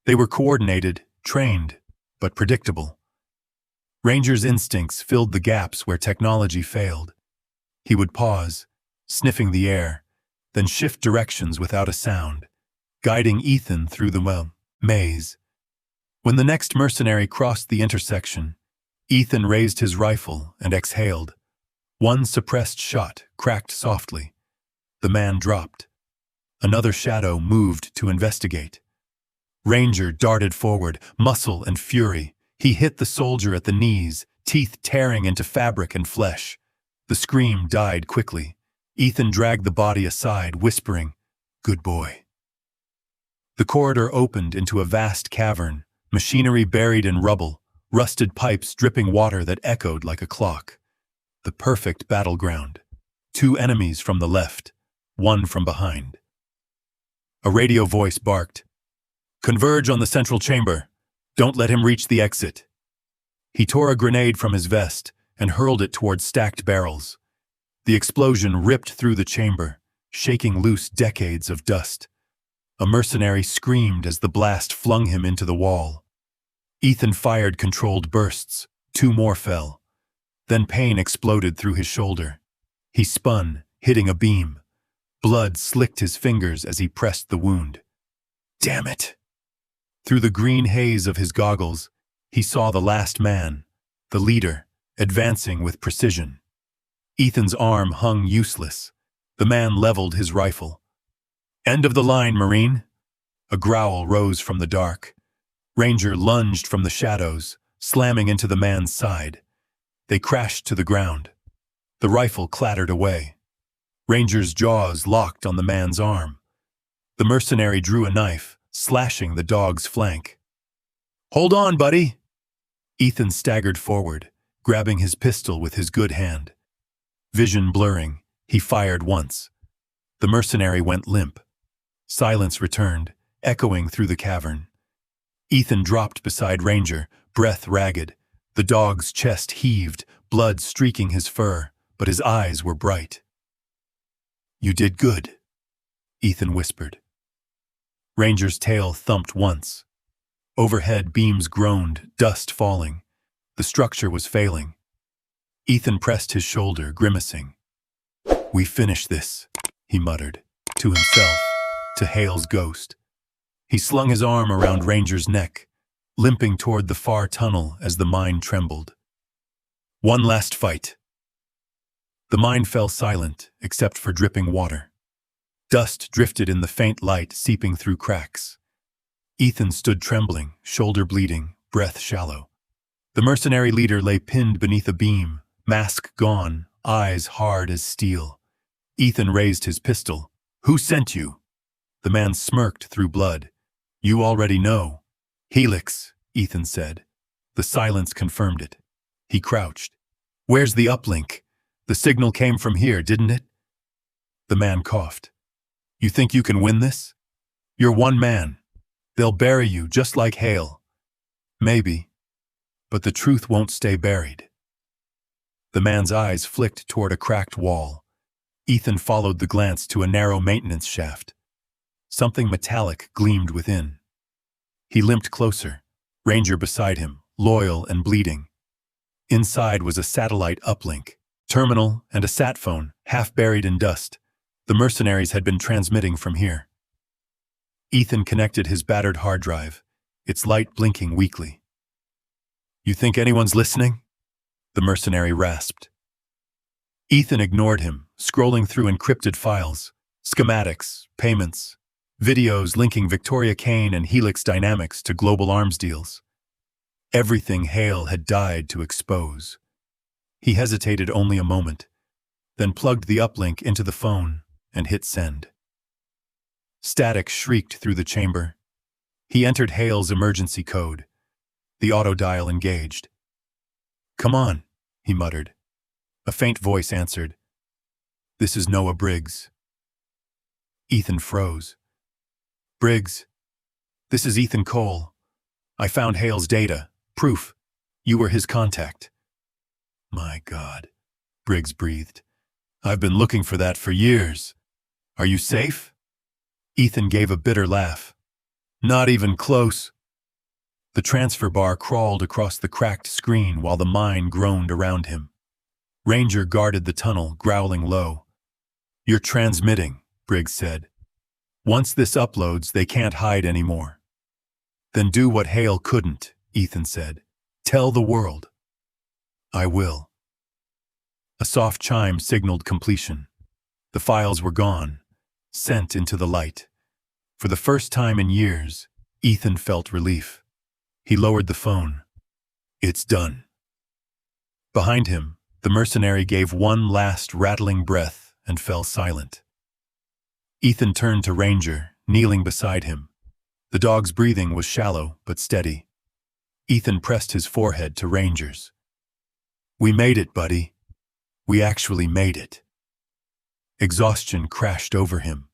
They were coordinated, trained, but predictable. Ranger's instincts filled the gaps where technology failed. He would pause, sniffing the air, then shift directions without a sound, guiding Ethan through the maze. When the next mercenary crossed the intersection, Ethan raised his rifle and exhaled. One suppressed shot cracked softly. The man dropped. Another shadow moved to investigate. Ranger darted forward, muscle and fury. He hit the soldier at the knees, teeth tearing into fabric and flesh. The scream died quickly. Ethan dragged the body aside, whispering, "Good boy." The corridor opened into a vast cavern, machinery buried in rubble, rusted pipes dripping water that echoed like a clock. The perfect battleground. 2 enemies from the left, 1 from behind. A radio voice barked, "Converge on the central chamber. Don't let him reach the exit." He tore a grenade from his vest and hurled it toward stacked barrels. The explosion ripped through the chamber, shaking loose decades of dust. A mercenary screamed as the blast flung him into the wall. Ethan fired controlled bursts. 2 more fell. Then pain exploded through his shoulder. He spun, hitting a beam. Blood slicked his fingers as he pressed the wound. Damn it! Through the green haze of his goggles, he saw the last man, the leader, advancing with precision. Ethan's arm hung useless. The man leveled his rifle. "End of the line, Marine!" A growl rose from the dark. Ranger lunged from the shadows, slamming into the man's side. They crashed to the ground. The rifle clattered away. Ranger's jaws locked on the man's arm. The mercenary drew a knife, slashing the dog's flank. "Hold on, buddy!" Ethan staggered forward, grabbing his pistol with his good hand. Vision blurring, he fired once. The mercenary went limp. Silence returned, echoing through the cavern. Ethan dropped beside Ranger, breath ragged. The dog's chest heaved, blood streaking his fur, but his eyes were bright. "You did good," Ethan whispered. Ranger's tail thumped once. Overhead beams groaned, dust falling. The structure was failing. Ethan pressed his shoulder, grimacing. "We finish this," he muttered, to himself, to Hale's ghost. He slung his arm around Ranger's neck, limping toward the far tunnel as the mine trembled. One last fight. The mine fell silent, except for dripping water. Dust drifted in the faint light seeping through cracks. Ethan stood trembling, shoulder bleeding, breath shallow. The mercenary leader lay pinned beneath a beam, mask gone, eyes hard as steel. Ethan raised his pistol. "Who sent you?" The man smirked through blood. "You already know." "Helix," Ethan said. The silence confirmed it. He crouched. "Where's the uplink? The signal came from here, didn't it?" The man coughed. "You think you can win this? You're one man. They'll bury you just like Hale." "Maybe. But the truth won't stay buried." The man's eyes flicked toward a cracked wall. Ethan followed the glance to a narrow maintenance shaft. Something metallic gleamed within. He limped closer, Ranger beside him, loyal and bleeding. Inside was a satellite uplink, terminal, and a sat phone, half buried in dust. The mercenaries had been transmitting from here. Ethan connected his battered hard drive, its light blinking weakly. "You think anyone's listening?" the mercenary rasped. Ethan ignored him, scrolling through encrypted files, schematics, payments, videos linking Victoria Kane and Helix Dynamics to global arms deals. Everything Hale had died to expose. He hesitated only a moment, then plugged the uplink into the phone and hit send. Static shrieked through the chamber. He entered Hale's emergency code. The auto dial engaged. "Come on," he muttered. A faint voice answered. "This is Noah Briggs." Ethan froze. "Briggs, this is Ethan Cole. I found Hale's data. Proof. You were his contact." "My God," Briggs breathed. "I've been looking for that for years. Are you safe?" Ethan gave a bitter laugh. "Not even close." The transfer bar crawled across the cracked screen while the mine groaned around him. Ranger guarded the tunnel, growling low. "You're transmitting," Briggs said. "Once this uploads, they can't hide anymore." "Then do what Hale couldn't," Ethan said. "Tell the world." "I will." A soft chime signaled completion. The files were gone, sent into the light. For the first time in years, Ethan felt relief. He lowered the phone. "It's done." Behind him, the mercenary gave one last rattling breath and fell silent. Ethan turned to Ranger, kneeling beside him. The dog's breathing was shallow but steady. Ethan pressed his forehead to Ranger's. "We made it, buddy. We actually made it." Exhaustion crashed over him.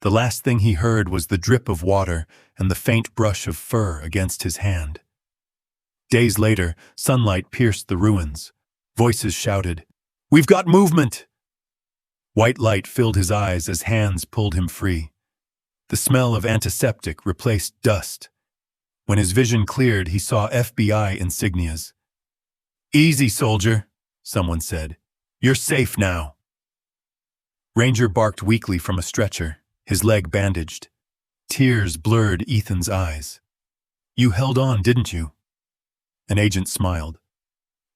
The last thing he heard was the drip of water and the faint brush of fur against his hand. Days later, sunlight pierced the ruins. Voices shouted, "We've got movement!" White light filled his eyes as hands pulled him free. The smell of antiseptic replaced dust. When his vision cleared, he saw FBI insignias. "Easy, soldier," someone said. "You're safe now." Ranger barked weakly from a stretcher, his leg bandaged. Tears blurred Ethan's eyes. "You held on, didn't you?" An agent smiled.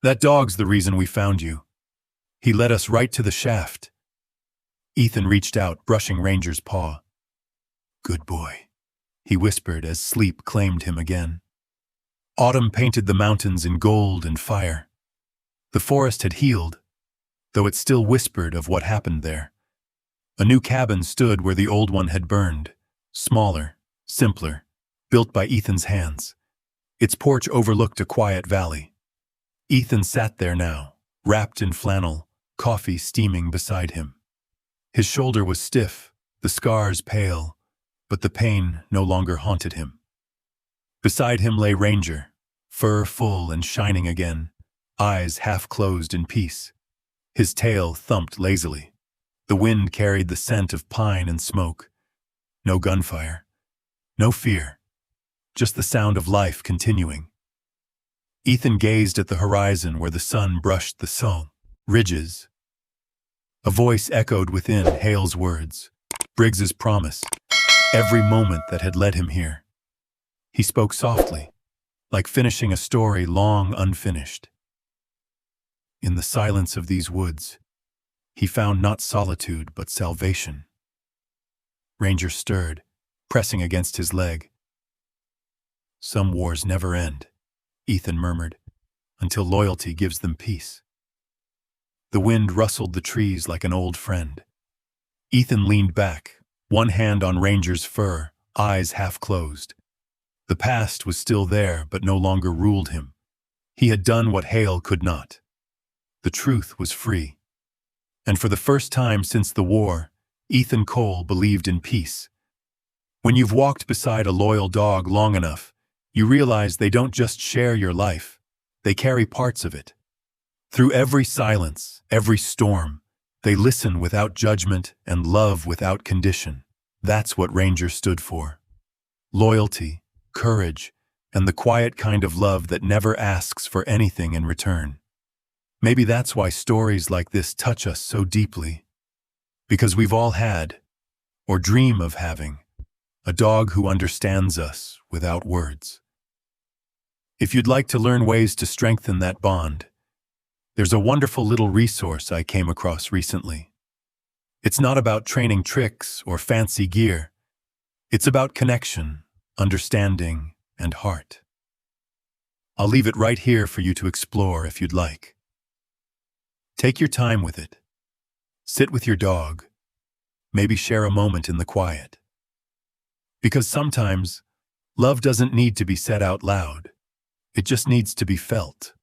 "That dog's the reason we found you. He led us right to the shaft." Ethan reached out, brushing Ranger's paw. "Good boy," he whispered as sleep claimed him again. Autumn painted the mountains in gold and fire. The forest had healed, though it still whispered of what happened there. A new cabin stood where the old one had burned, smaller, simpler, built by Ethan's hands. Its porch overlooked a quiet valley. Ethan sat there now, wrapped in flannel, coffee steaming beside him. His shoulder was stiff, the scars pale, but the pain no longer haunted him. Beside him lay Ranger, fur full and shining again, eyes half closed in peace. His tail thumped lazily. The wind carried the scent of pine and smoke. No gunfire. No fear. Just the sound of life continuing. Ethan gazed at the horizon where the sun brushed the salt ridges. A voice echoed within Hale's words, Briggs's promise, every moment that had led him here. He spoke softly, like finishing a story long unfinished. In the silence of these woods, he found not solitude but salvation. Ranger stirred, pressing against his leg. Some wars never end, Ethan murmured, until loyalty gives them peace. The wind rustled the trees like an old friend. Ethan leaned back, one hand on Ranger's fur, eyes half closed. The past was still there, but no longer ruled him. He had done what Hale could not. The truth was free. And for the first time since the war, Ethan Cole believed in peace. When you've walked beside a loyal dog long enough, you realize they don't just share your life, they carry parts of it. Through every silence, every storm, they listen without judgment and love without condition. That's what Ranger stood for. Loyalty, courage, and the quiet kind of love that never asks for anything in return. Maybe that's why stories like this touch us so deeply. Because we've all had, or dream of having, a dog who understands us without words. If you'd like to learn ways to strengthen that bond, there's a wonderful little resource I came across recently. It's not about training tricks or fancy gear. It's about connection, understanding, and heart. I'll leave it right here for you to explore if you'd like. Take your time with it. Sit with your dog. Maybe share a moment in the quiet. Because sometimes, love doesn't need to be said out loud. It just needs to be felt.